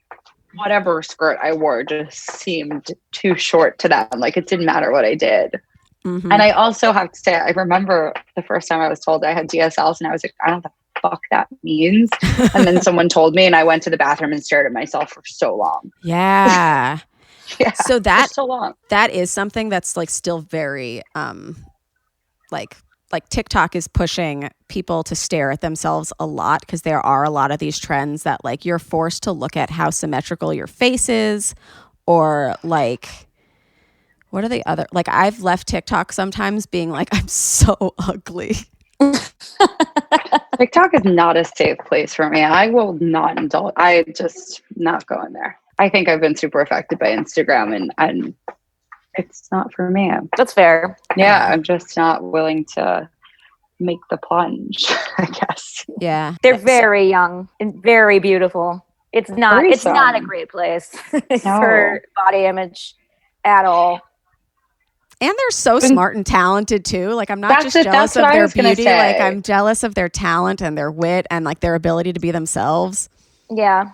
whatever skirt I wore just seemed too short to them. Like it didn't matter what I did. Mm-hmm. And I also have to say, I remember the first time I was told I had DSLs and I was like, I don't know what the fuck that means. And then someone told me and I went to the bathroom and stared at myself for so long. Yeah. Yeah. So so long. That is something that's like still very like TikTok is pushing people to stare at themselves a lot, because there are a lot of these trends that like you're forced to look at how symmetrical your face is, or like what are the other, like I've left TikTok sometimes being like, I'm so ugly. TikTok is not a safe place for me. I will not indulge. I just not going there. I think I've been super affected by Instagram and it's not for me. That's fair. Yeah, I'm just not willing to make the plunge, I guess. Yeah. They're very young and very beautiful. It's not a great place for body image at all. And they're so smart and talented too. Like I'm not just jealous of their beauty. Like I'm jealous of their talent and their wit and like their ability to be themselves. Yeah.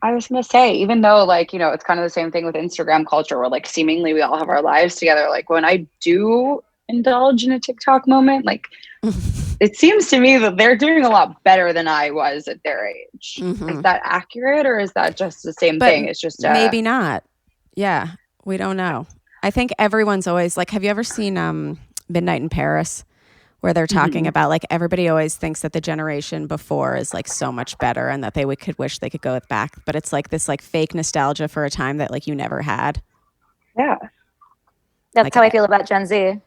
I was going to say, even though like, it's kind of the same thing with Instagram culture where like seemingly we all have our lives together. Like when I do indulge in a TikTok moment, like it seems to me that they're doing a lot better than I was at their age. Mm-hmm. Is that accurate or is that just the same thing? It's just maybe not. Yeah. We don't know. I think everyone's always like, have you ever seen Midnight in Paris? Where they're talking about like everybody always thinks that the generation before is like so much better and that they could wish they could go back. But it's like this like fake nostalgia for a time that like you never had. Yeah. That's like, how I feel about Gen Z.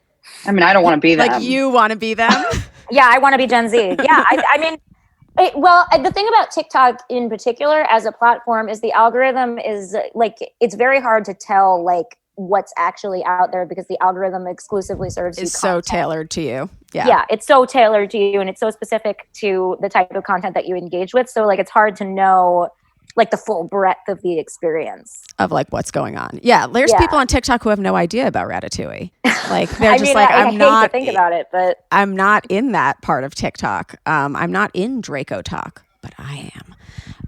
I mean, I don't want to be them. Like you want to be them? Yeah, I want to be Gen Z. Yeah, I mean, the thing about TikTok in particular as a platform is the algorithm is like, it's very hard to tell like what's actually out there because the algorithm exclusively serves you. It's so tailored to you. Yeah, it's so tailored to you and it's so specific to the type of content that you engage with. So like it's hard to know like the full breadth of the experience of like what's going on. Yeah, there's people on TikTok who have no idea about Ratatouille. Like they're just like, I hate to think about it, but I'm not in that part of TikTok. I'm not in Draco Talk, but I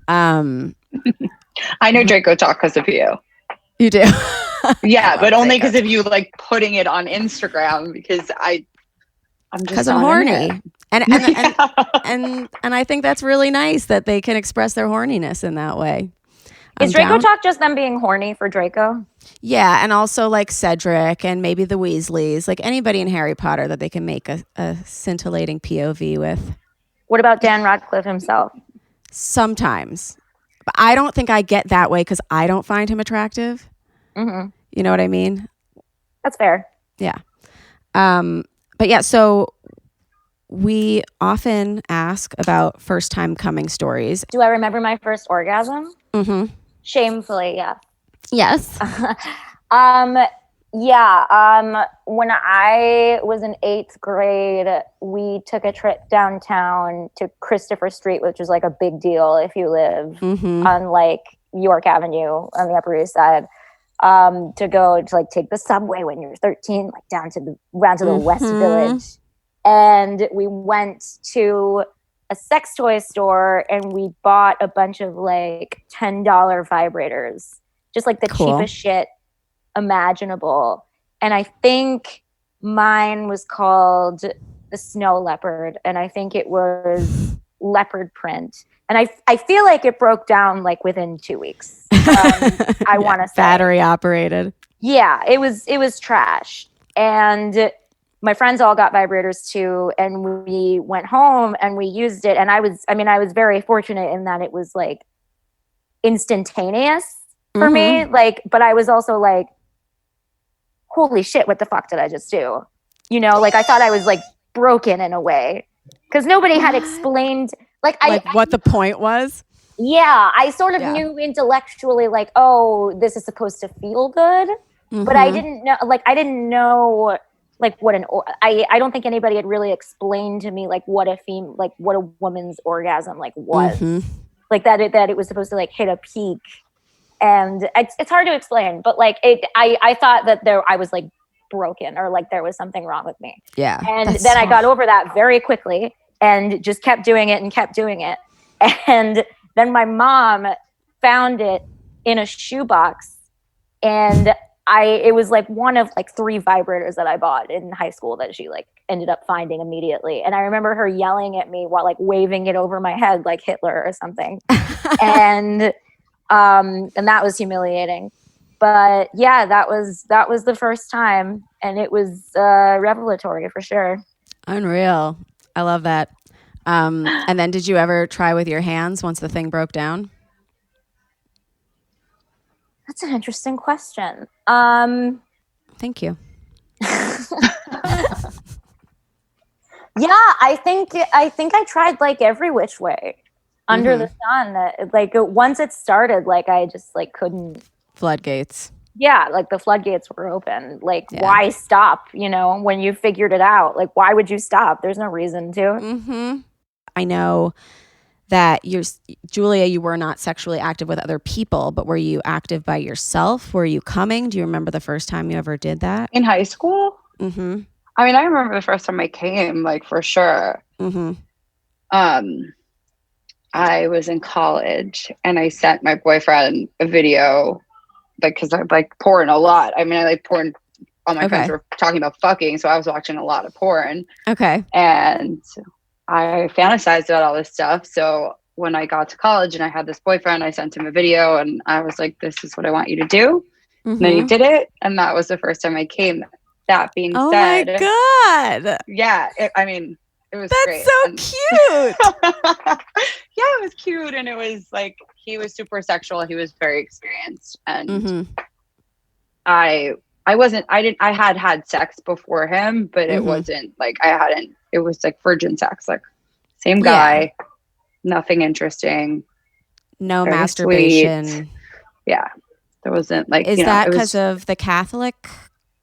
am. I know Draco Talk because of you. You do? Yeah, but only because of you like putting it on Instagram because I'm horny. And I think that's really nice that they can express their horniness in that way. Is Draco Talk just them being horny for Draco? Yeah, and also like Cedric and maybe the Weasleys, like anybody in Harry Potter that they can make a scintillating POV with. What about Dan Radcliffe himself? Sometimes. But I don't think I get that way because I don't find him attractive. Mm-hmm. You know what I mean? That's fair. Yeah. But yeah, so we often ask about first time coming stories. Do I remember my first orgasm? Mm-hmm. Shamefully, yeah. Yes. When I was in 8th grade, we took a trip downtown to Christopher Street, which is like a big deal if you live on like York Avenue on the Upper East Side. To go to like take the subway when you're 13, like down to the West Village. And we went to a sex toy store and we bought a bunch of like $10 vibrators, just like the cheapest shit imaginable. And I think mine was called the Snow Leopard, and I think it was leopard print. And I feel like it broke down like within 2 weeks. I want to say battery operated. Yeah, it was trash. And my friends all got vibrators too, and we went home and we used it. And I was very fortunate in that it was like instantaneous for me. Like, but I was also like, holy shit, what the fuck did I just do? You know, like I thought I was like broken in a way because nobody had explained like what the point was. Yeah, I sort of knew intellectually like, oh, this is supposed to feel good, but I didn't know like what I don't think anybody had really explained to me like what a woman's orgasm like was. Like that it was supposed to like hit a peak. And it's hard to explain, but like I thought that I was like broken or like there was something wrong with me. Yeah. And then I got over that very quickly and just kept doing it. And then my mom found it in a shoebox, and it was like one of like 3 vibrators that I bought in high school that she like ended up finding immediately. And I remember her yelling at me while like waving it over my head like Hitler or something. And that was humiliating. But yeah, that was the first time, and it was revelatory for sure. Unreal. I love that. And then did you ever try with your hands once the thing broke down? That's an interesting question. Thank you. Yeah, I think I tried like every which way under the sun. Like once it started, like I just like couldn't. Floodgates. Yeah, like the floodgates were open. Like why stop? You know, when you figured it out, like why would you stop? There's no reason to. I know that Julia, you were not sexually active with other people, but were you active by yourself? Were you coming? Do you remember the first time you ever did that? In high school? I mean, I remember the first time I came, like for sure. I was in college and I sent my boyfriend a video, like, because I like porn a lot. I mean, I like porn. All my friends were talking about fucking, so I was watching a lot of porn. Okay. And I fantasized about all this stuff. So when I got to college and I had this boyfriend, I sent him a video and I was like, this is what I want you to do. And then he did it. And that was the first time I came. That being said. Oh my God. Yeah. It was great. That's so cute. Yeah, it was cute. And it was like, he was super sexual. He was very experienced. And I had sex before him, but it wasn't like it was like virgin sex, like same guy, nothing interesting. No masturbation. Sweet. Yeah. There wasn't like, is that because of the Catholic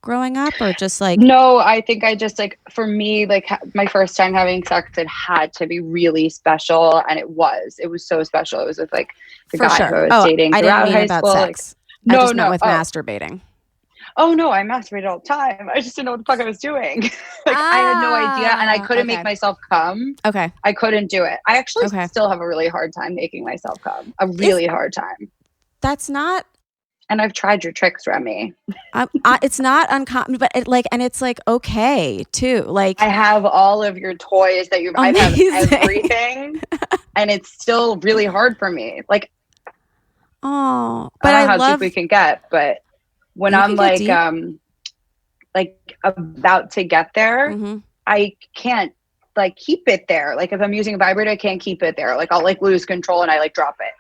growing up or just like? No, I think I just like, for me, like my first time having sex, it had to be really special. And it was so special. It was with like the guy who I was dating throughout high school. Sex. Like, I just meant with masturbating. Oh no, I masturbated all the time. I just didn't know what the fuck I was doing. Like I had no idea, and I couldn't make myself come. Okay. I couldn't do it. I actually still have a really hard time making myself come. A really hard time. That's not. And I've tried your tricks, Remy. It's not uncommon, but it's like okay too. Like I have all of your toys that you've. I have everything, and it's still really hard for me. Like, oh, but I don't know how deep we can get, but. When I'm like about to get there, I can't like keep it there. Like if I'm using a vibrator, I can't keep it there. Like I'll like lose control and I like drop it.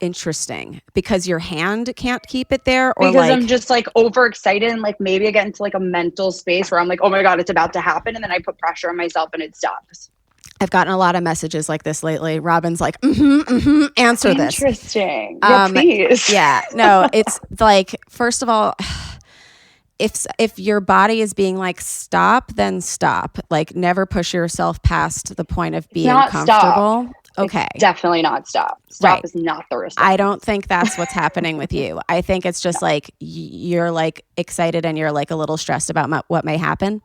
interesting because your hand can't keep it there, or because like I'm just like overexcited and like maybe I get into like a mental space where I'm like, oh my God, it's about to happen. And then I put pressure on myself and it stops. I've gotten a lot of messages like this lately. Robin's like, answer this. Interesting. Yeah, please. Yeah, no, it's like, first of all, if your body is being like, stop, then stop. Like, never push yourself past the point of being not comfortable. Stop. Okay. It's definitely not stop. Stop is not the response. I don't think that's what's happening with you. I think it's just like you're like excited and you're like a little stressed about what may happen.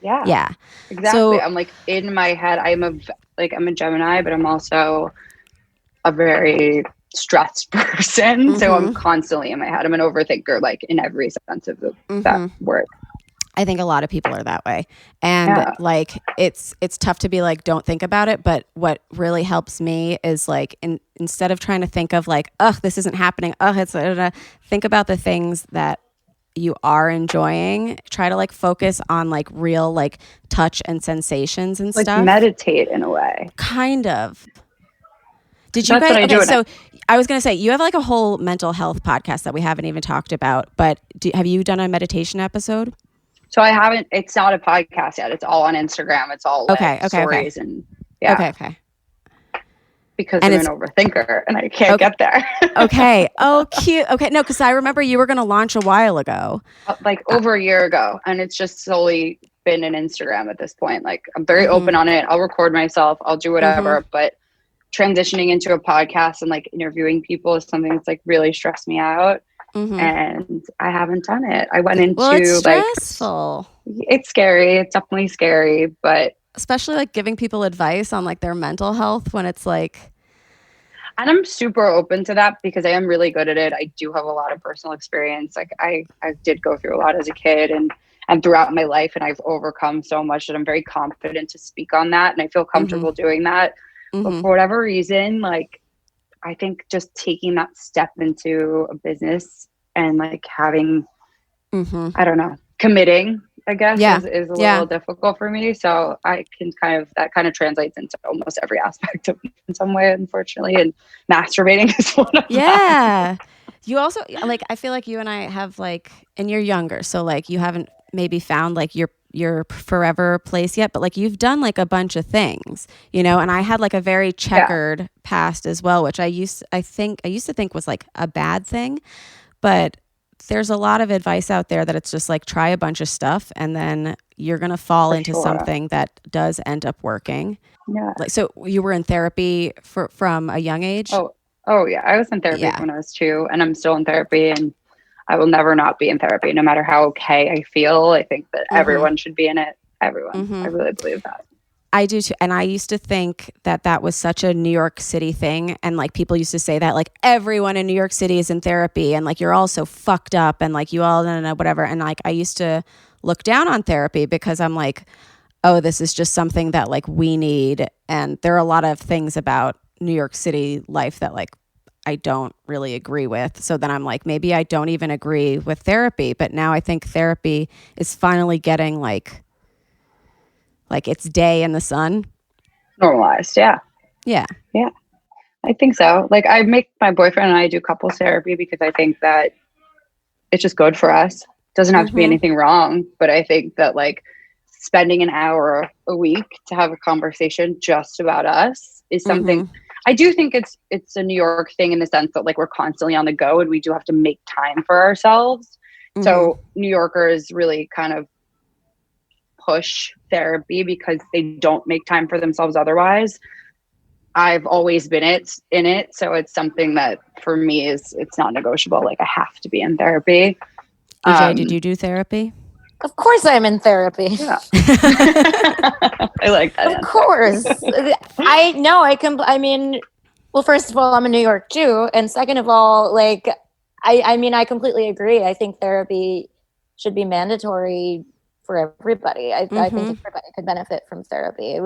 Yeah. Exactly. So, I'm like in my head, I'm a Gemini, but I'm also a very stressed person. So I'm constantly in my head. I'm an overthinker, like in every sense of that word. I think a lot of people are that way. And like, it's tough to be like, don't think about it. But what really helps me is like, instead of trying to think of like, oh, this isn't happening. Oh, it's think about the things that you are enjoying. Try to like focus on like real like touch and sensations and like stuff. Meditate in a way. Kind of. Did you guys? Okay, so I was going to say, you have like a whole mental health podcast that we haven't even talked about, but have you done a meditation episode? So I haven't, it's not a podcast yet. It's all on Instagram. It's all like stories and Okay. Because I'm an overthinker and I can't get there. Okay. Oh, cute. Okay. No, because I remember you were going to launch a while ago. Like over a year ago. And it's just solely been an Instagram at this point. Like I'm very open on it. I'll record myself. I'll do whatever. But transitioning into a podcast and like interviewing people is something that's like really stressed me out. And I haven't done it. I went into it's stressful. Like, it's scary. It's definitely scary, but especially like giving people advice on like their mental health when it's like, and I'm super open to that because I am really good at it. I do have a lot of personal experience. Like I did go through a lot as a kid and throughout my life, and I've overcome so much that I'm very confident to speak on that. And I feel comfortable doing that. But for whatever reason, like, I think just taking that step into a business and like having, I don't know, committing, I guess, is a little difficult for me. So I can that kind of translates into almost every aspect of in some way, unfortunately. And masturbating is one of them. You also, like, I feel like you and I have like, and you're younger, so like you haven't maybe found like your forever place yet, but like you've done like a bunch of things, you know, and I had like a very checkered past as well, which I used to think was like a bad thing, but there's a lot of advice out there that it's just like try a bunch of stuff and then you're going to fall into something that does end up working. Yeah. Like, so you were in therapy from a young age? Oh yeah. I was in therapy when I was 2 and I'm still in therapy and I will never not be in therapy, no matter how okay I feel. I think that everyone should be in it. Everyone. I really believe that. I do too. And I used to think that was such a New York City thing. And like people used to say that like everyone in New York City is in therapy and like you're all so fucked up and like you all know whatever. And like I used to look down on therapy because I'm like, oh, this is just something that like we need. And there are a lot of things about New York City life that like I don't really agree with. So then I'm like, maybe I don't even agree with therapy. But now I think therapy is finally getting like its day in the sun. Normalized, yeah. Yeah. I think so. Like I make my boyfriend and I do couples therapy because I think that it's just good for us. Doesn't have to be anything wrong. But I think that like spending an hour a week to have a conversation just about us is something I do think it's a New York thing in the sense that like we're constantly on the go and we do have to make time for ourselves. So New Yorkers really kind of push therapy because they don't make time for themselves otherwise. I've always been in it. So it's something that for me it's not negotiable. Like I have to be in therapy. EJ, did you do therapy? Of course I'm in therapy. Yeah. I like that. Of answer. course. I mean, well, first of all, I'm in New York too. And second of all, like, I completely agree. I think therapy should be mandatory for everybody. I think everybody could benefit from therapy.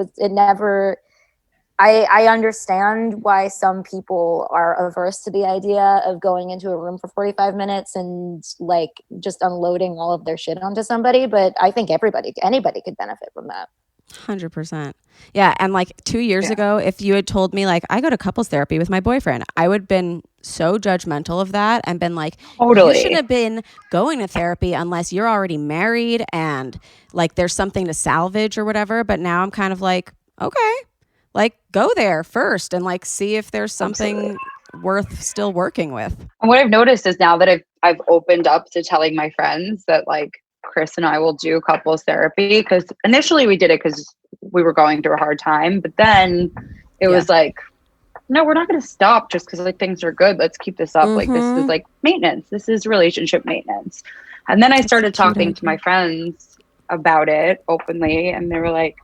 I understand why some people are averse to the idea of going into a room for 45 minutes and like just unloading all of their shit onto somebody. But I think anybody could benefit from that. 100%. Yeah. And like 2 years ago, if you had told me like I go to couples therapy with my boyfriend, I would have been so judgmental of that and been like, Totally. you shouldn't have been going to therapy unless you're already married and like there's something to salvage or whatever. But now I'm kind of like, okay, like go there first and like see if there's something worth still working with. And what I've noticed is now that I've opened up to telling my friends that like Chris and I will do couples therapy, because initially we did it because we were going through a hard time, but then it was like, no, we're not going to stop just because like things are good. Let's keep this up. Like this is like maintenance. This is relationship maintenance. And then I started talking to my friends about it openly, and they were like,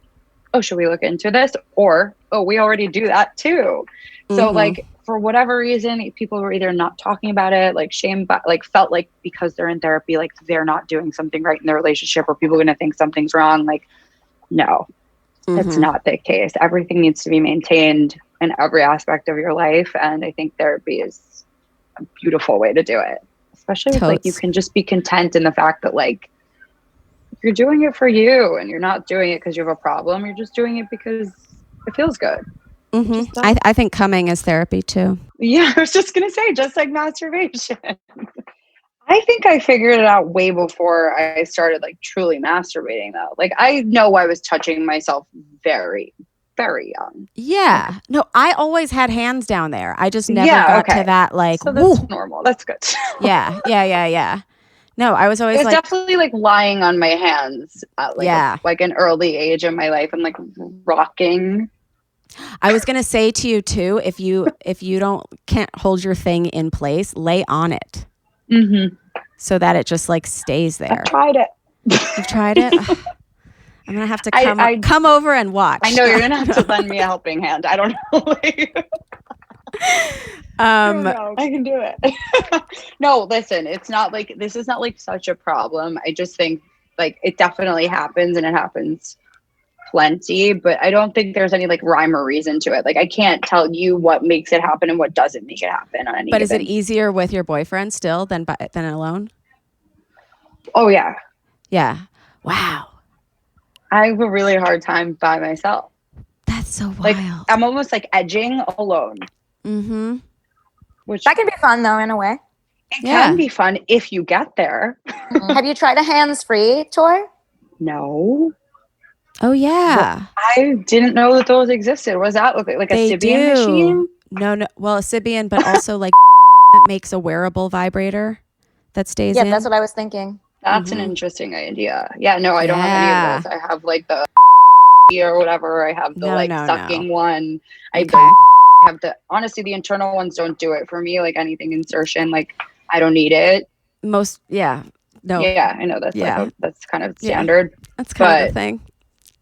oh, should we look into this? Or, oh, we already do that too. So like for whatever reason, people were either not talking about it, like shame, like felt like because they're in therapy, like they're not doing something right in their relationship, or people are going to think something's wrong. Like, no, that's not the case. Everything needs to be maintained in every aspect of your life. And I think therapy is a beautiful way to do it, especially if like you can just be content in the fact that like you're doing it for you and you're not doing it because you have a problem. You're just doing it because it feels good. I think Cumming is therapy too. Yeah, I was just going to say, just like masturbation. I think I figured it out way before I started like truly masturbating though. Like I know I was touching myself very, very young. Yeah. No, I always had hands down there. I just never got to that like, so that's normal. That's good. Yeah. No, I was always like definitely like lying on my hands at like an early age in my life and like rocking. I was going to say to you too, if you can't hold your thing in place, lay on it. So that it just like stays there. I've tried it. You've tried it? I'm going to have to come over and watch. I know you're going to have to lend me a helping hand. I don't know. I can do it. No, listen, this is not like such a problem. I just think like it definitely happens, and it happens plenty, but I don't think there's any like rhyme or reason to it. Like I can't tell you what makes it happen and what doesn't make it happen on any. But is it easier with your boyfriend still than alone? Oh yeah. Yeah. Wow. I have a really hard time by myself. That's so wild. Like I'm almost like edging alone. Which that can be fun though, in a way. It can be fun if you get there. Have you tried a hands-free toy? No. Oh yeah. I didn't know that those existed. Was that like a Sybian machine? No. Well, a Sybian, but also like makes a wearable vibrator that stays in. Yeah, that's what I was thinking. That's an interesting idea. Yeah, no, I don't have any of those. I have like the or whatever. I have the sucking one. I have honestly, the internal ones don't do it for me. Like anything insertion, like I don't need it. No. Yeah, I know that's that's kind of standard. That's kind of the thing.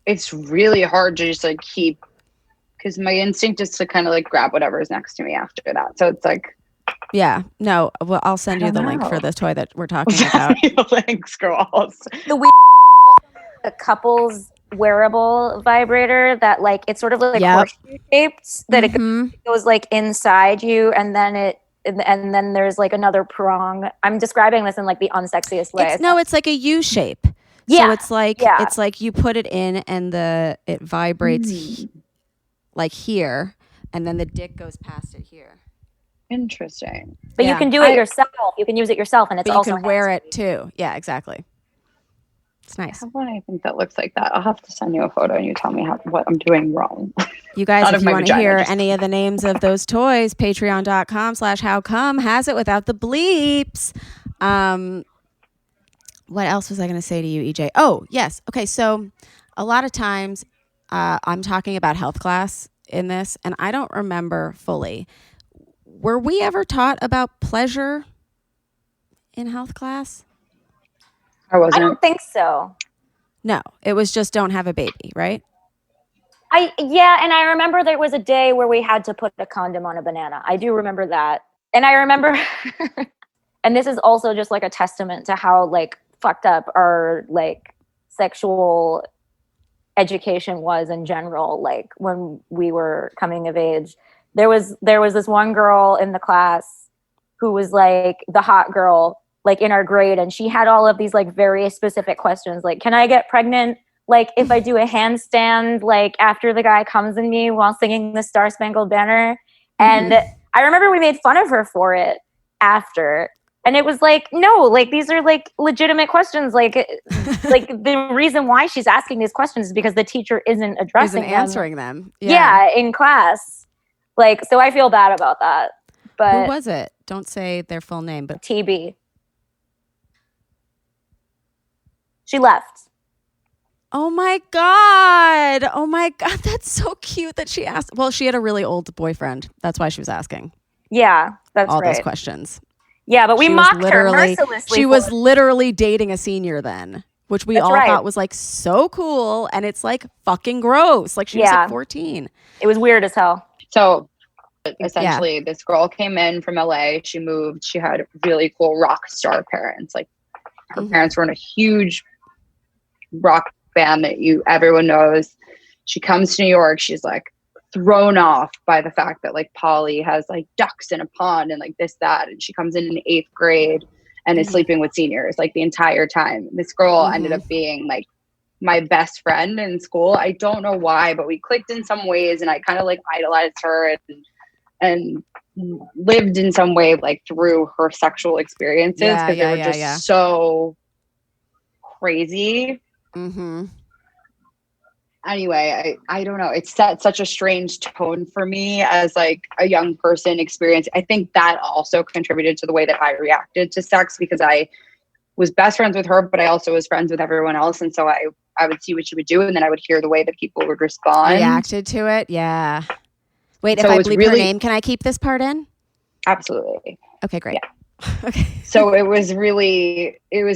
It's really hard to just like keep, because my instinct is to kind of like grab whatever's next to me after that. So it's like, well, I'll send you the link for the toy that we're talking about. Thanks, girls. The couples wearable vibrator that like it's sort of like horseshoe shaped, that it goes like inside you, and then there's like another prong. I'm describing this in like the unsexiest way. It's like a U shape. So it's like you put it in and it vibrates like here, and then the dick goes past it here. Interesting. But you can do it yourself. You can use it yourself, and it's also you can wear it too. Yeah, exactly. It's nice. I have one I think that looks like that. I'll have to send you a photo and you tell me what I'm doing wrong. You guys, if you want to hear any of the names of those toys, patreon.com/howcome has it without the bleeps. What else was I going to say to you, EJ? Oh, yes. Okay, so a lot of times I'm talking about health class in this, and I don't remember fully. Were we ever taught about pleasure in health class? I don't think so. No, it was just don't have a baby, right? And I remember there was a day where we had to put a condom on a banana. I do remember that. And I remember, and this is also just like a testament to how like fucked up our like sexual education was in general. Like when we were coming of age, there was this one girl in the class who was like the hot girl, like in our grade, and she had all of these like very specific questions, like, can I get pregnant like if I do a handstand, like after the guy comes in me while singing the Star Spangled Banner. And I remember we made fun of her for it after. And it was like, no, like these are like legitimate questions. Like the reason why she's asking these questions is because the teacher isn't answering them. Yeah, in class. Like, so I feel bad about that. But who was it? Don't say their full name, but TB. She left. Oh my God. Oh my God. That's so cute that she asked. Well, she had a really old boyfriend. That's why she was asking. Yeah, that's all right. those questions. Yeah, but we mocked her mercilessly. She was literally dating a senior then, which we all thought was like so cool. And it's like fucking gross. Like she was like 14. It was weird as hell. So essentially this girl came in from LA. She moved. She had really cool rock star parents. Like her parents were in a huge rock band that everyone knows. She comes to New York. She's like thrown off by the fact that like Polly has like ducks in a pond and like this, that. And she comes in 8th grade and is sleeping with seniors like the entire time. This girl ended up being like my best friend in school. I don't know why, but we clicked in some ways and I kind of like idolized her and lived in some way like through her sexual experiences because they were just so crazy. Anyway, I don't know. It set such a strange tone for me as like a young person experience. I think that also contributed to the way that I reacted to sex because I was best friends with her, but I also was friends with everyone else. And so I would see what she would do and then I would hear the way that people would respond. Reacted to it. Yeah. Wait, so if I bleep her name, can I keep this part in? Absolutely. Okay, great. Yeah. Okay. So it was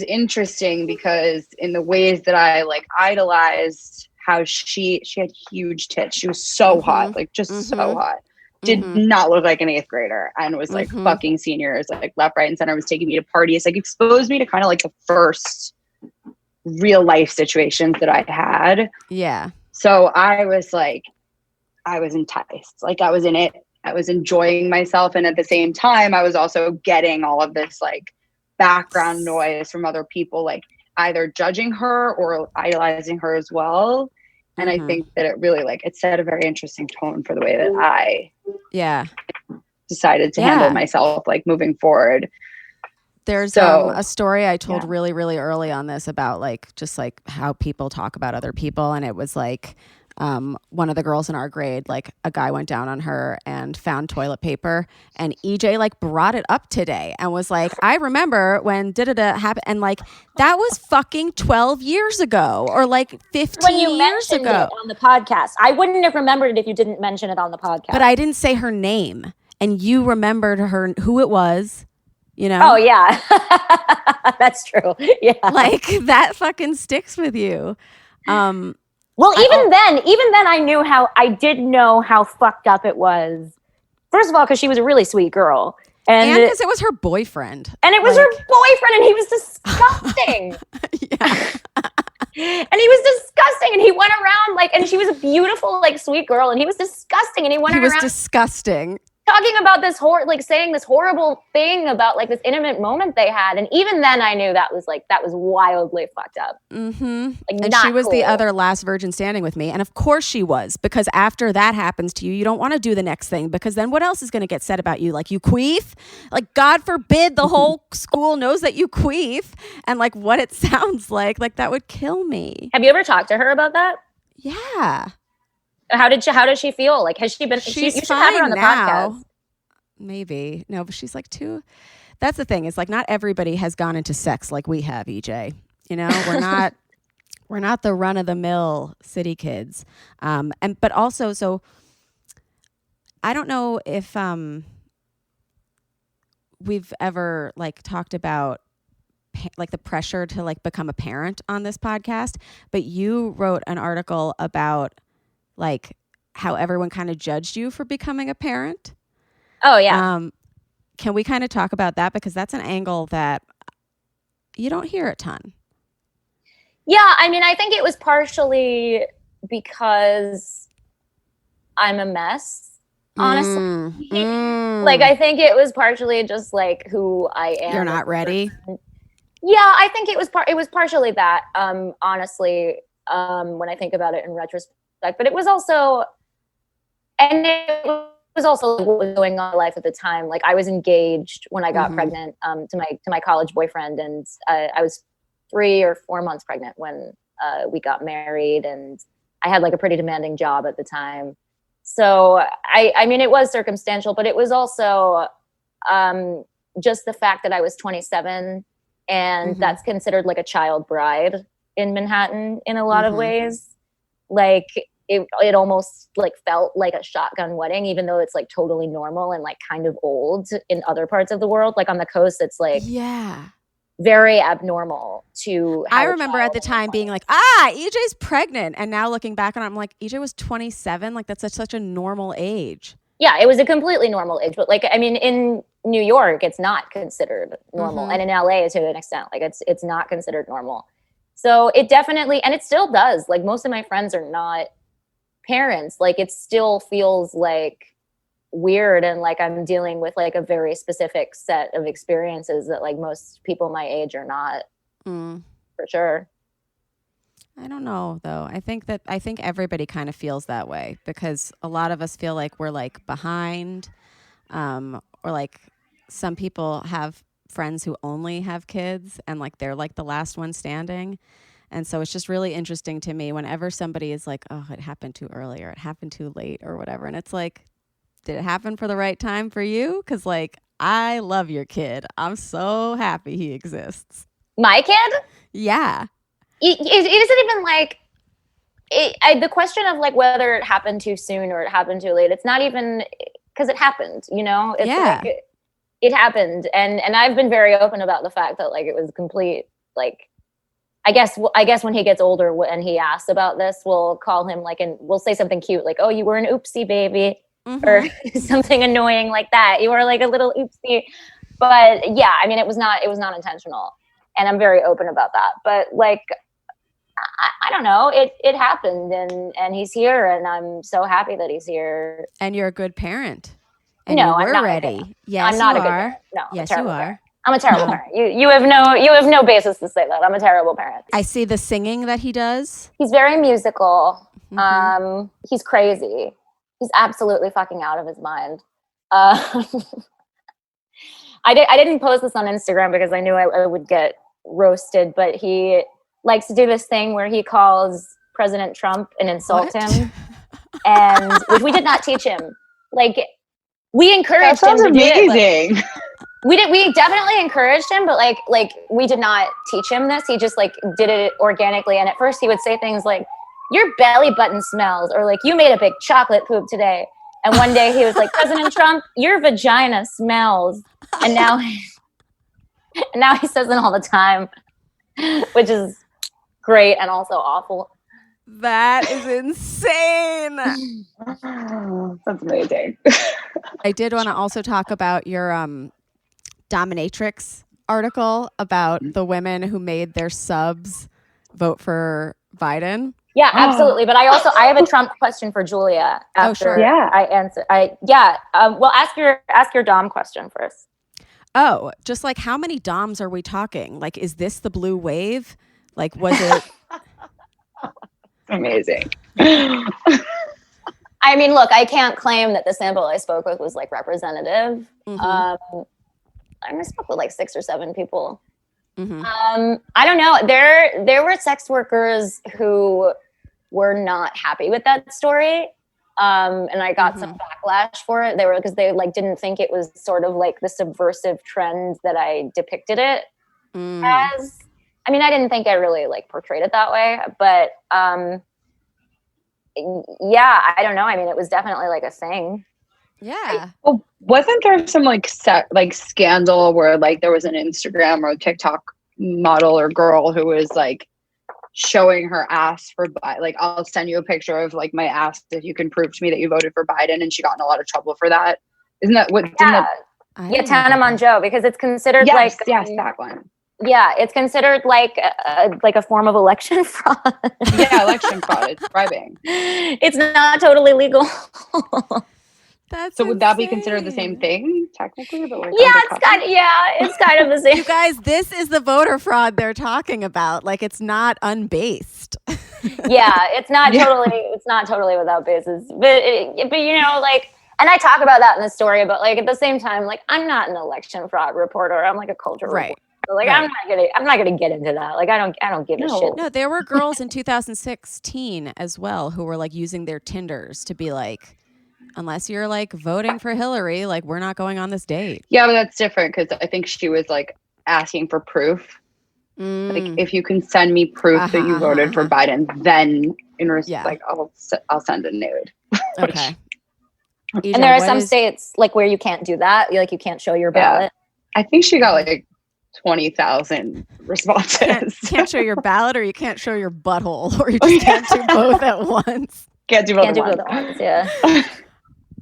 interesting because in the ways that I like idolized how she had huge tits. She was so hot, like just so hot. Did not look like an 8th grader and was like fucking seniors, like left, right, and center, was taking me to parties, like exposed me to kind of like the first real life situations that I had. Yeah. So I was enticed. Like I was in it. I was enjoying myself. And at the same time, I was also getting all of this like background noise from other people, like either judging her or idolizing her as well. And I think that it really like, it set a very interesting tone for the way that I decided to handle myself, like moving forward. There's a story I told really, really early on this about like, just like how people talk about other people. And it was like, one of the girls in our grade, like a guy went down on her and found toilet paper, and EJ like brought it up today and was like, I remember when da-da-da happened, and like that was fucking 12 years ago or like 15 years ago. It on the podcast. I wouldn't have remembered it if you didn't mention it on the podcast. But I didn't say her name and you remembered who it was, you know? Oh yeah. That's true. Yeah. Like that fucking sticks with you. Well, even then, I did know how fucked up it was. First of all, because she was a really sweet girl. And because it was her boyfriend. And it was her boyfriend, and he was disgusting. And he was disgusting, and he went around, like, and she was a beautiful, like, sweet girl, and he was disgusting, and he was disgusting. Talking about this saying this horrible thing about like this intimate moment they had, and even then I knew that was wildly fucked up. Like, and she was the other last virgin standing with me, and of course she was, because after that happens to you, you don't want to do the next thing, because then what else is going to get said about you? Like, you queef? Like, God forbid the whole school knows that you queef, and like what it sounds like that would kill me. Have you ever talked to her about that? Yeah. How does she feel? Like, has she been? She's you should fine have her on the now. podcast. Maybe. No, but she's like too. That's the thing. Is like not everybody has gone into sex like we have, EJ. You know, we're not the run of the mill city kids. But also, so I don't know if we've ever like talked about like the pressure to like become a parent on this podcast, but you wrote an article about like how everyone kind of judged you for becoming a parent. Oh yeah. Can we kind of talk about that, because that's an angle that you don't hear a ton. Yeah, I mean, I think it was partially because I'm a mess, honestly. Like, I think it was partially just like who I am. You're not ready. Yeah, I think it was partially that, honestly. when I think about it in retrospect. But it was also, and it was also what was going on in life at the time. Like I was engaged when I got pregnant to my college boyfriend, and I was 3 or 4 months pregnant when we got married, and I had like a pretty demanding job at the time. So I mean, it was circumstantial, but it was also just the fact that I was 27, and that's considered like a child bride in Manhattan in a lot of ways. Like it almost like felt like a shotgun wedding, even though it's like totally normal and like kind of old in other parts of the world. Like on the coast, it's like very abnormal to have I remember at the time being like, EJ's pregnant. And now looking back on it, I'm like, EJ was 27. Like that's such a normal age. Yeah, it was a completely normal age. But like, I mean, in New York, it's not considered normal. And in LA to an extent, like it's not considered normal. So it definitely, and it still does. Like most of my friends are not parents. Like it still feels like weird, and like I'm dealing with like a very specific set of experiences that like most people my age are not, for sure. I don't know though. I think everybody kind of feels that way, because a lot of us feel like we're like behind, or like some people have friends who only have kids and like they're like the last one standing. And so it's just really interesting to me whenever somebody is like, oh, it happened too early or it happened too late or whatever. And it's like, did it happen for the right time for you? Because like, I love your kid. I'm so happy he exists. My kid? Yeah. It isn't even like, the question of like whether it happened too soon or it happened too late, it's not even, because it happened, you know? It's like, it happened. And I've been very open about the fact that like it was complete, like, I guess when he gets older and he asks about this, we'll call him like, and we'll say something cute like, oh, you were an oopsie baby, or something annoying like that. You were like a little oopsie. But yeah, I mean, it was not intentional, and I'm very open about that. But like, I don't know, it happened, and he's here, and I'm so happy that he's here. And you're a good parent. And no, I'm not ready. Yes, I'm not you a good are. parent. No, yes, you are. I'm a terrible parent. You have no basis to say that. I'm a terrible parent. I see the singing that he does. He's very musical. He's crazy. He's absolutely fucking out of his mind. I didn't post this on Instagram because I knew I would get roasted, but he likes to do this thing where he calls President Trump and insults him, and which we did not teach him. Like, we encouraged him to amazing. do it. We definitely encouraged him, but like we did not teach him this. He just like did it organically. And at first he would say things like, your belly button smells, or like, you made a big chocolate poop today. And one day he was like, President Trump, your vagina smells. And now he says it all the time, which is great and also awful. That is insane. That's amazing. I did want to also talk about your dominatrix article about the women who made their subs vote for Biden. Yeah, absolutely. But I have a Trump question for Julia. After Yeah. I answer. Well, ask your Dom question first. Oh, just like, how many Doms are we talking? Like, is this the blue wave? Like, was it? Amazing. I mean, look, I can't claim that the sample I spoke with was like representative. I spoke with like 6 or 7 people. I don't know. There were sex workers who were not happy with that story. And I got some backlash for it. Because they like didn't think it was sort of like the subversive trend that I depicted it as. I mean, I didn't think I really like portrayed it that way, but yeah, I don't know. I mean, it was definitely like a thing. Yeah. Well, wasn't there some like scandal where like there was an Instagram or TikTok model or girl who was like showing her ass for like, I'll send you a picture of like my ass if you can prove to me that you voted for Biden, and she got in a lot of trouble for that. Isn't that what? Yeah, Tana Mongeau, because it's considered that one. Yeah, it's considered like a form of election fraud. Yeah, election fraud. It's bribing. It's not totally legal. That's So would that be considered the same insane. thing technically? But like Yeah, undercover? it's kind of the same. You guys, this is the voter fraud they're talking about. Like, it's not unbased. Yeah, it's not totally without basis, but you know, like, and I talk about that in the story, but like at the same time, like, I'm not an election fraud reporter. I'm like a culture Right. reporter. Like, Right. I'm not gonna get into that. Like, I don't give a shit. No, there were girls in 2016 as well who were like using their Tinders to be like, unless you're like voting for Hillary, like, we're not going on this date. Yeah, but that's different because I think she was like asking for proof. Like, if you can send me proof that you voted for Biden, then like I'll send a nude. Okay. EJ, And there are some states like where you can't do that. Like, you can't show your ballot. I think she got like 20,000 responses. Can't show your ballot, or you can't show your butthole, or you just can't do both at once. Can't do both Can't do both at once. Yeah.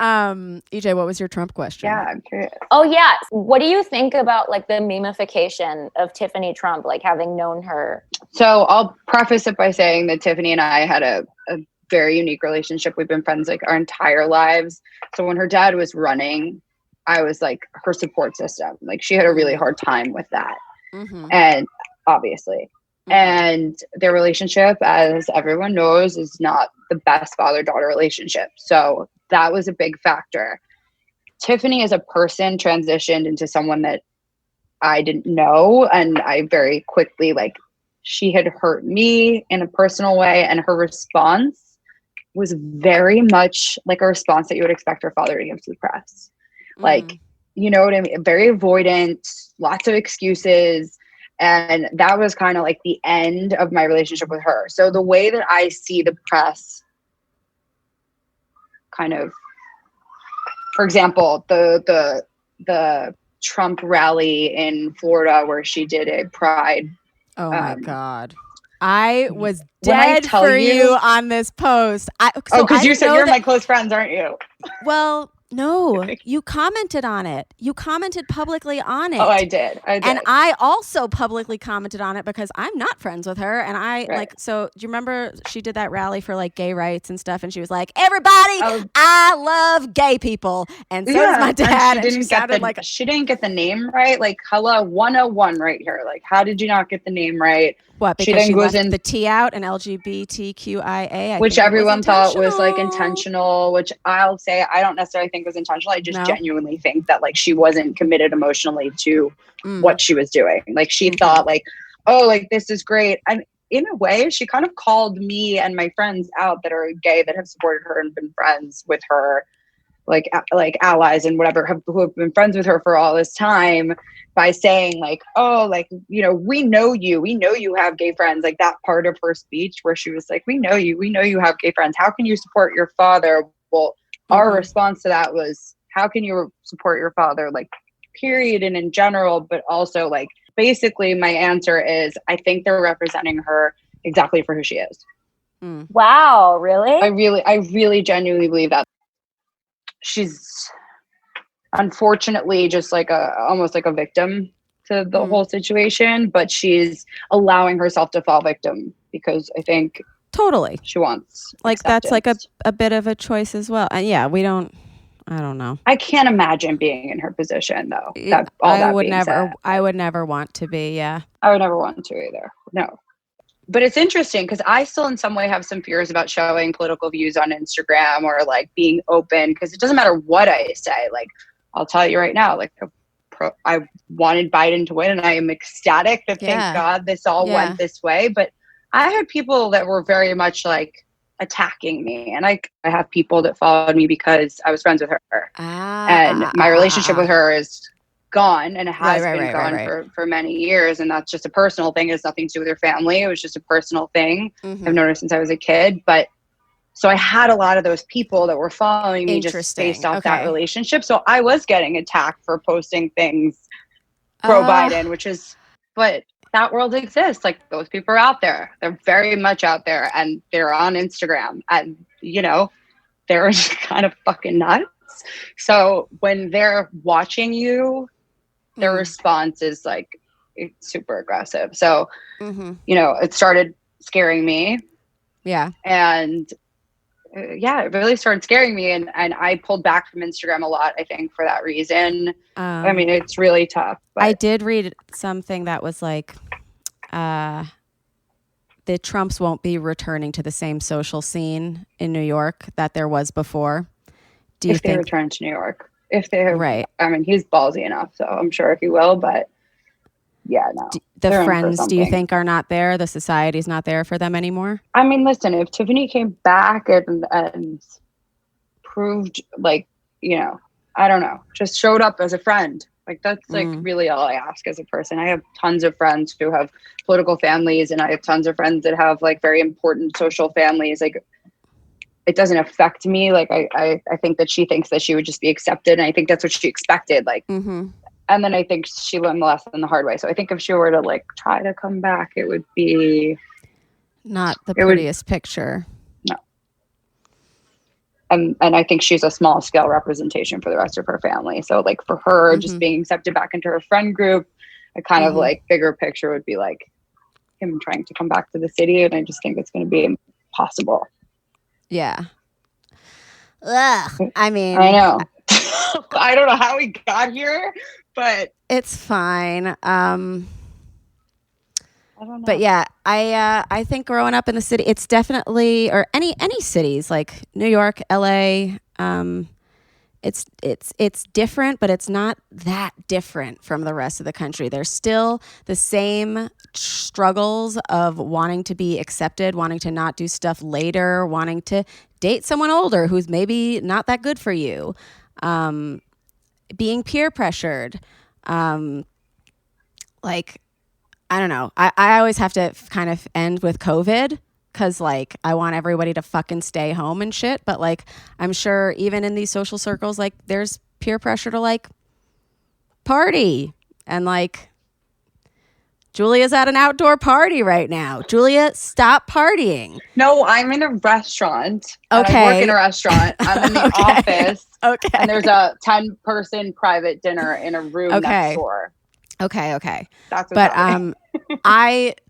EJ, what was your Trump question? Yeah, I'm curious. Oh yeah. What do you think about like the memification of Tiffany Trump, like having known her? So I'll preface it by saying that Tiffany and I had a very unique relationship. We've been friends like our entire lives. So when her dad was running, I was like her support system. Like, she had a really hard time with that. And obviously. And their relationship, as everyone knows, is not the best father-daughter relationship. So that was a big factor. Tiffany as a person transitioned into someone that I didn't know. And I very quickly, like, she had hurt me in a personal way. And her response was very much like a response that you would expect her father to give to the press. Like, you know what I mean? Very avoidant, lots of excuses. And that was kind of like the end of my relationship with her. So the way that I see the press kind of, for example, the Trump rally in Florida where she did a pride. Oh my God. I was When I dead tell for you- you on this post. Because you said you're my close friends, aren't you? Well, no, you commented on it. You commented publicly on it. Oh, I did. And I also publicly commented on it because I'm not friends with her. And I Right. like, so do you remember she did that rally for like gay rights and stuff? And she was like, everybody, Oh. I love gay people. And so does my dad. And she sounded like, she didn't get the name right. Like, hello, 101 right here. Like, how did you not get the name right? what? She Because then she goes left in- the T out and LGBTQIA. Which everyone thought was like intentional, which I'll say I don't necessarily think was intentional. I just No? genuinely think that like she wasn't committed emotionally to Mm. what she was doing. Like, she thought like, oh, like, this is great. And in a way, she kind of called me and my friends out that are gay, that have supported her and been friends with her, like allies and whatever, who have been friends with her for all this time, by saying like, oh, like, you know, we know you have gay friends. Like, that part of her speech where she was like, we know you have gay friends. How can you support your father? Well, our response to that was, how can you support your father? Like, period, and in general, but also like, basically my answer is, I think they're representing her exactly for who she is. Wow, really? I really genuinely believe that. She's unfortunately just like almost like a victim to the whole situation, but she's allowing herself to fall victim because I think Totally. she wants Like, that's like acceptance. a bit of a choice as well. And yeah, I don't know. I can't imagine being in her position though. I would never want to be. Yeah. I would never want to either. No. But it's interesting because I still in some way have some fears about showing political views on Instagram or like being open, because it doesn't matter what I say. Like, I'll tell you right now, like, I wanted Biden to win and I am ecstatic that thank God this all went this way. But I had people that were very much like attacking me, and I have people that followed me because I was friends with her. And my relationship with her is gone, and it has been gone for many years, and that's just a personal thing. It has nothing to do with her family. It was just a personal thing. I've known her since I was a kid. But so I had a lot of those people that were following me just based off that relationship. So I was getting attacked for posting things pro Biden, but that world exists. Like, those people are out there. They're very much out there, and they're on Instagram, and you know, they're kind of fucking nuts. So when they're watching you, their response is like, it's super aggressive. So, you know, it started scaring me. Yeah. And it really started scaring me, and I pulled back from Instagram a lot, I think, for that reason. I mean, it's really tough. But I did read something that was like, the Trumps won't be returning to the same social scene in New York that there was before. Do you if they think? return to New York, if they have, Right. I mean, he's ballsy enough, so I'm sure he will. But yeah, no. The They're in for friends, do you something. think, are not there? The society's not there for them anymore? I mean, listen, if Tiffany came back and proved, like, you know, I don't know, just showed up as a friend, like, that's like really all I ask as a person. I have tons of friends who have political families, and I have tons of friends that have like very important social families. Like, it doesn't affect me. Like, I think that she thinks that she would just be accepted, and I think that's what she expected. Like, and then I think she learned the lesson the hard way. So I think if she were to like try to come back, it would be not the prettiest picture. No. And I think she's a small scale representation for the rest of her family. So like for her, just being accepted back into her friend group, a kind of like bigger picture would be like him trying to come back to the city. And I just think it's going to be impossible. Yeah. Ugh. I mean, I know. I don't know how we got here, but it's fine. I don't know. But yeah, I think growing up in the city, it's definitely, or any cities like New York, LA, it's different, but it's not that different from the rest of the country. There's still the same struggles of wanting to be accepted, wanting to not do stuff later, wanting to date someone older who's maybe not that good for you, being peer pressured, like, I don't know. I always have to kind of end with COVID because, like, I want everybody to fucking stay home and shit. But, like, I'm sure even in these social circles, like, there's peer pressure to, like, party. And, like, Julia's at an outdoor party right now. Julia, stop partying. No, I'm in a restaurant. Okay. I work in a restaurant. I'm in the office. Okay. And there's a 10-person private dinner in a room next door. Okay. That's what's But happening.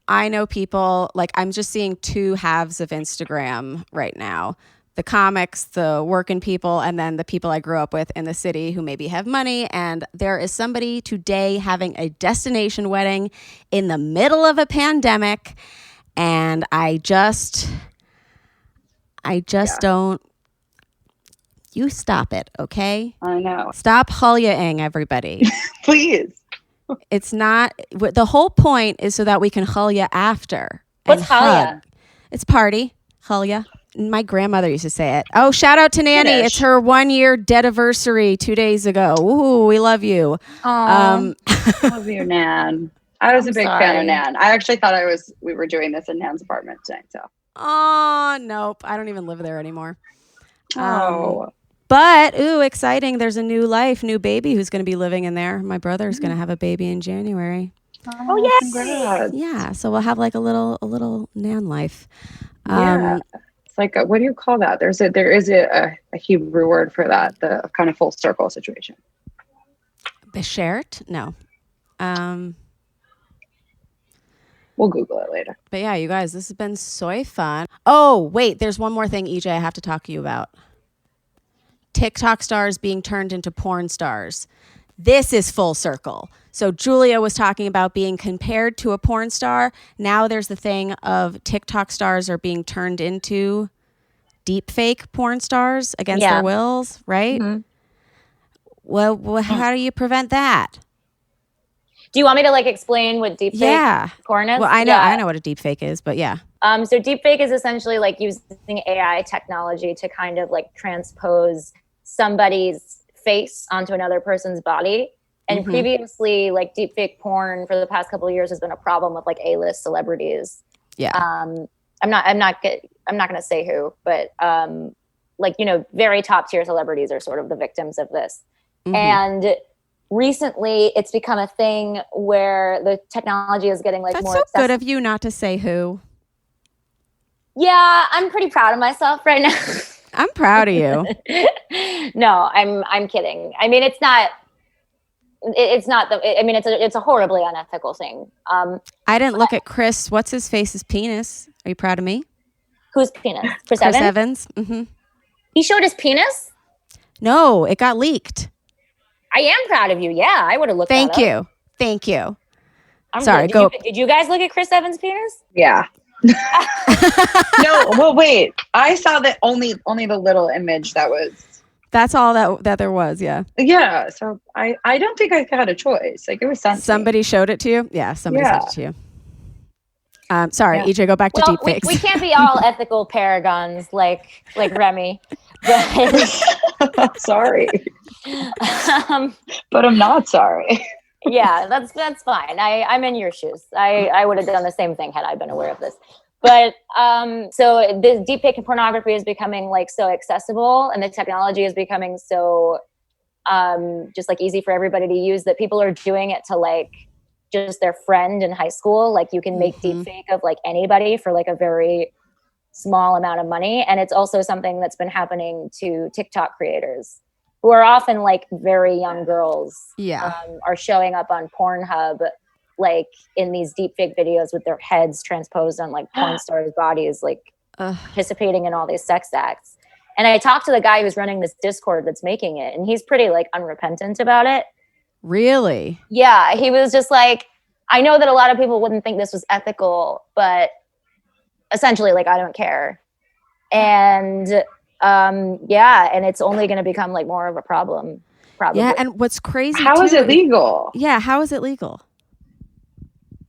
I know people, like, I'm just seeing two halves of Instagram right now. The comics, the working people, and then the people I grew up with in the city who maybe have money. And there is somebody today having a destination wedding in the middle of a pandemic. And I just don't. You stop it, okay? I know. Stop hulyaing, everybody. Please. It's not, the whole point is so that we can hulya after. What's and hug. hulya? It's party, hulya. My grandmother used to say it. Oh, shout out to Nanny. Finish. It's her 1 year dead-iversary 2 days ago. Ooh, we love you. Love you, Nan. I was I'm a big sorry. fan of Nan. I actually thought we were doing this in Nan's apartment tonight. So. Oh, nope. I don't even live there anymore. But, exciting. There's a new life, new baby who's going to be living in there. My brother's going to have a baby in January. Oh yes. Congrats. Yeah, so we'll have like a little Nan life. Yeah. It's like what do you call that? There is a Hebrew word for that, the kind of full circle situation. Beshert? No. We'll Google it later. But yeah, you guys, this has been so fun. Oh, wait, there's one more thing, EJ, I have to talk to you about. TikTok stars being turned into porn stars. This is full circle. So Julia was talking about being compared to a porn star. Now there's the thing of TikTok stars are being turned into deep fake porn stars against their wills, right? Mm-hmm. Well, how do you prevent that? Do you want me to like explain what deepfake porn is? Well, I know what a deep fake is, but yeah. So deepfake is essentially like using AI technology to kind of like transpose somebody's face onto another person's body. And previously, like deepfake porn for the past couple of years has been a problem with like A-list celebrities. Yeah. I'm not going to say who, but like, you know, very top tier celebrities are sort of the victims of this. And recently it's become a thing where the technology is getting like That's more so accessible. good of you not to say who. Yeah, I'm pretty proud of myself right now. I'm proud of you. No, I'm kidding. I mean, it's not it's a horribly unethical thing. I didn't look at Chris. What's his face's penis? Are you proud of me? Whose penis? Chris Chris Evans? Evans. He showed his penis? No, it got leaked. I am proud of you. Yeah, I would have looked Thank that up. you. Thank you. I'm Sorry, good. Did you guys look at Chris Evans' penis? Yeah. No, well, wait. I saw that only the little image that was. That's all that there was. Yeah. Yeah. So I don't think I had a choice. Like it was sent. Somebody showed it to you. Yeah. Somebody sent it to you. Sorry, Yeah. EJ. Go back to deep fakes. We can't be all ethical paragons like Remy. But, sorry. But I'm not sorry. Yeah, that's fine. I'm in your shoes. I would have done the same thing had I been aware of this. But so the deep fake pornography is becoming like so accessible, and the technology is becoming so just like easy for everybody to use that people are doing it to like just their friend in high school. Like you can make deep fake of like anybody for like a very small amount of money. And it's also something that's been happening to TikTok creators who are often like very young girls. Yeah. Are showing up on Pornhub like in these deep fake videos with their heads transposed on like porn stars' bodies, like participating in all these sex acts. And I talked to the guy who's running this Discord that's making it, and he's pretty like unrepentant about it. Really? Yeah, he was just like, I know that a lot of people wouldn't think this was ethical, but essentially, like, I don't care. And yeah, and it's only going to become like more of a problem, probably. Yeah, and what's crazy? How is it legal? Yeah, how is it legal?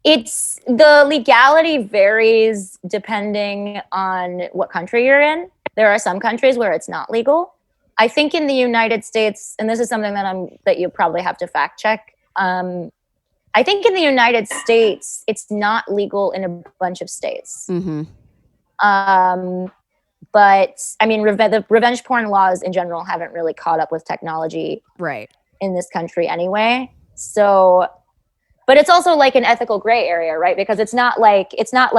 It's the legality varies depending on what country you're in. There are some countries where it's not legal. I think in the United States, and this is something that you probably have to fact check. I think in the United States, it's not legal in a bunch of states. Mm-hmm. But I mean, the revenge porn laws in general haven't really caught up with technology, right, in this country anyway. So, but it's also like an ethical gray area, right? Because it's not like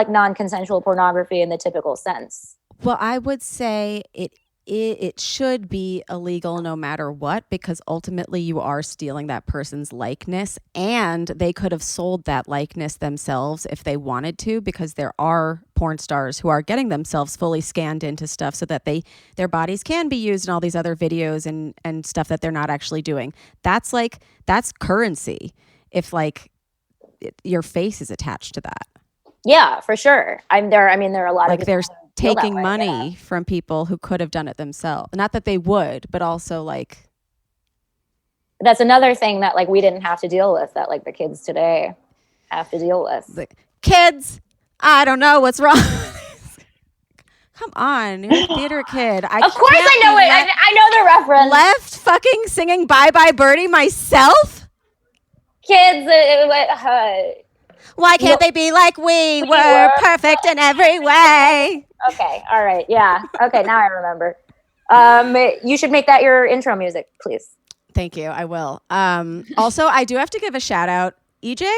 non-consensual pornography in the typical sense. Well, I would say it should be illegal no matter what, because ultimately you are stealing that person's likeness, and they could have sold that likeness themselves if they wanted to, because there are porn stars who are getting themselves fully scanned into stuff so that their bodies can be used in all these other videos and stuff that they're not actually doing. That's currency if like your face is attached to that. Yeah, for sure. There are a lot like of they're taking way, money from people who could have done it themselves. Not that they would, but also like that's another thing that like we didn't have to deal with that like the kids today have to deal with. The kids, I don't know what's wrong. Come on, you're a theater kid. Of course I know it. I know the reference. Left fucking singing Bye Bye Birdie myself? Kids, why can't they be like we were, perfect in every way? Okay, all right, yeah. Okay, now I remember. You should make that your intro music, please. Thank you, I will. Also, I do have to give a shout out. EJ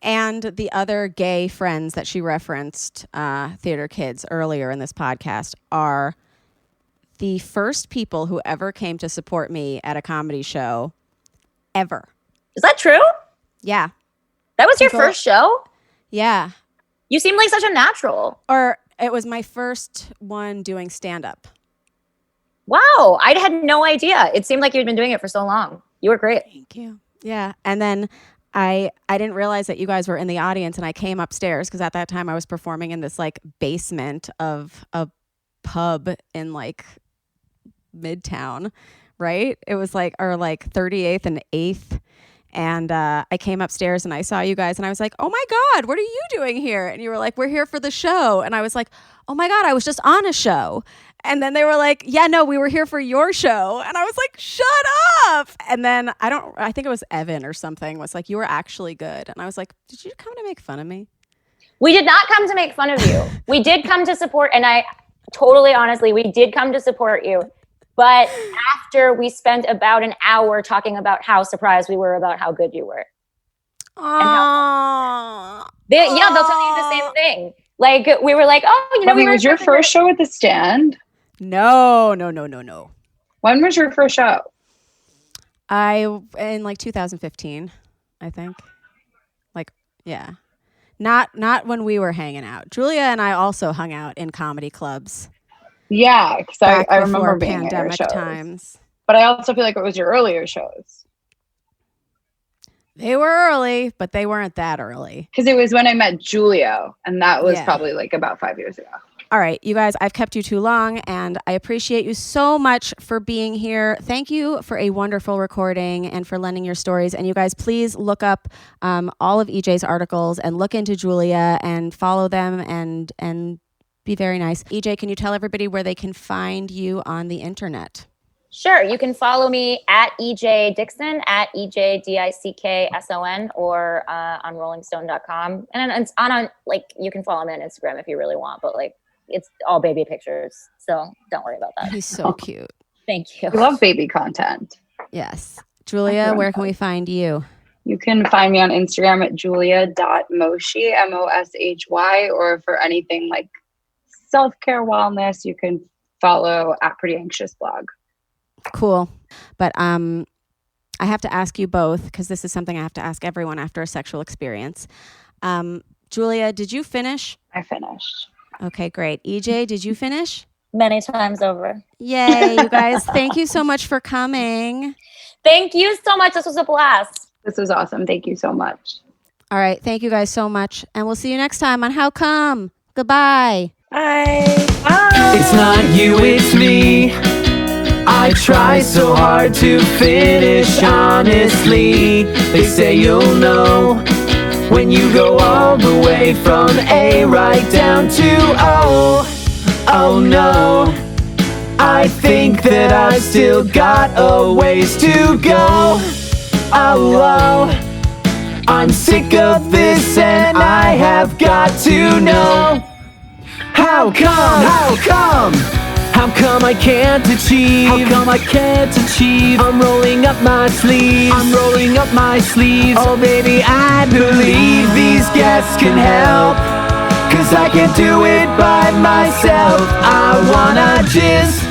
and the other gay friends that she referenced, theater kids, earlier in this podcast, are the first people who ever came to support me at a comedy show ever. Is that true? Yeah. That was your first show? Yeah. You seem like such a natural. Or it was my first one doing stand-up. Wow. I had no idea. It seemed like you'd been doing it for so long. You were great. Thank you. Yeah. And then I didn't realize that you guys were in the audience, and I came upstairs because at that time I was performing in this like basement of a pub in like Midtown, right? It was like 38th and 8th. And I came upstairs and I saw you guys and I was like, oh my God, what are you doing here? And you were like, we're here for the show. And I was like, oh my God, I was just on a show. And then they were like, yeah, no, we were here for your show. And I was like, shut up. And then I think it was Evan or something was like, you were actually good. And I was like, did you come to make fun of me? We did not come to make fun of you. We did come to support. And I totally, honestly, we did come to support you. But after we spent about an hour talking about how surprised we were about how good you were. Aww. They'll tell you the same thing. Like, we were like, oh, we were was your first show at the Stand? No. When was your first show? In like 2015, I think. Like, yeah. Not when we were hanging out. Julia and I also hung out in comedy clubs. Yeah, because I remember being pandemic at your shows. times. But I also feel like it was your earlier shows. They were early, but they weren't that early. Because it was when I met Julio, and that was probably like about 5 years ago. All right, you guys, I've kept you too long, and I appreciate you so much for being here. Thank you for a wonderful recording and for lending your stories. And you guys, please look up all of EJ's articles and look into Julia and follow them and be very nice. EJ, can you tell everybody where they can find you on the internet? Sure. You can follow me at EJ Dickson, at EJDickson, or on rollingstone.com. And it's on like, you can follow me on Instagram if you really want, but like, it's all baby pictures. So don't worry about that. He's so cute. Thank you. I love baby content. Yes. Julia, where can we find you? You can find me on Instagram at julia.moshy, Moshy, or for anything like self-care wellness, you can follow at Pretty Anxious blog. Cool. But I have to ask you both, because this is something I have to ask everyone after a sexual experience. Julia, did you finish? I finished. Okay, great. EJ, did you finish? Many times over. Yay, you guys. Thank you so much for coming. Thank you so much. This was a blast. This was awesome. Thank you so much. All right. Thank you guys so much. And we'll see you next time on How Come. Goodbye. Bye. Bye. It's not you, it's me. I try so hard to finish honestly. They say you'll know when you go all the way from A right down to O. Oh no, I think that I've still got a ways to go. Oh, I'm sick of this and I have got to know. How come? How come? How come I can't achieve? How come I can't achieve? I'm rolling up my sleeves. I'm rolling up my sleeves. Oh baby, I believe these guests can help. 'Cause I can't do it by myself. I wanna just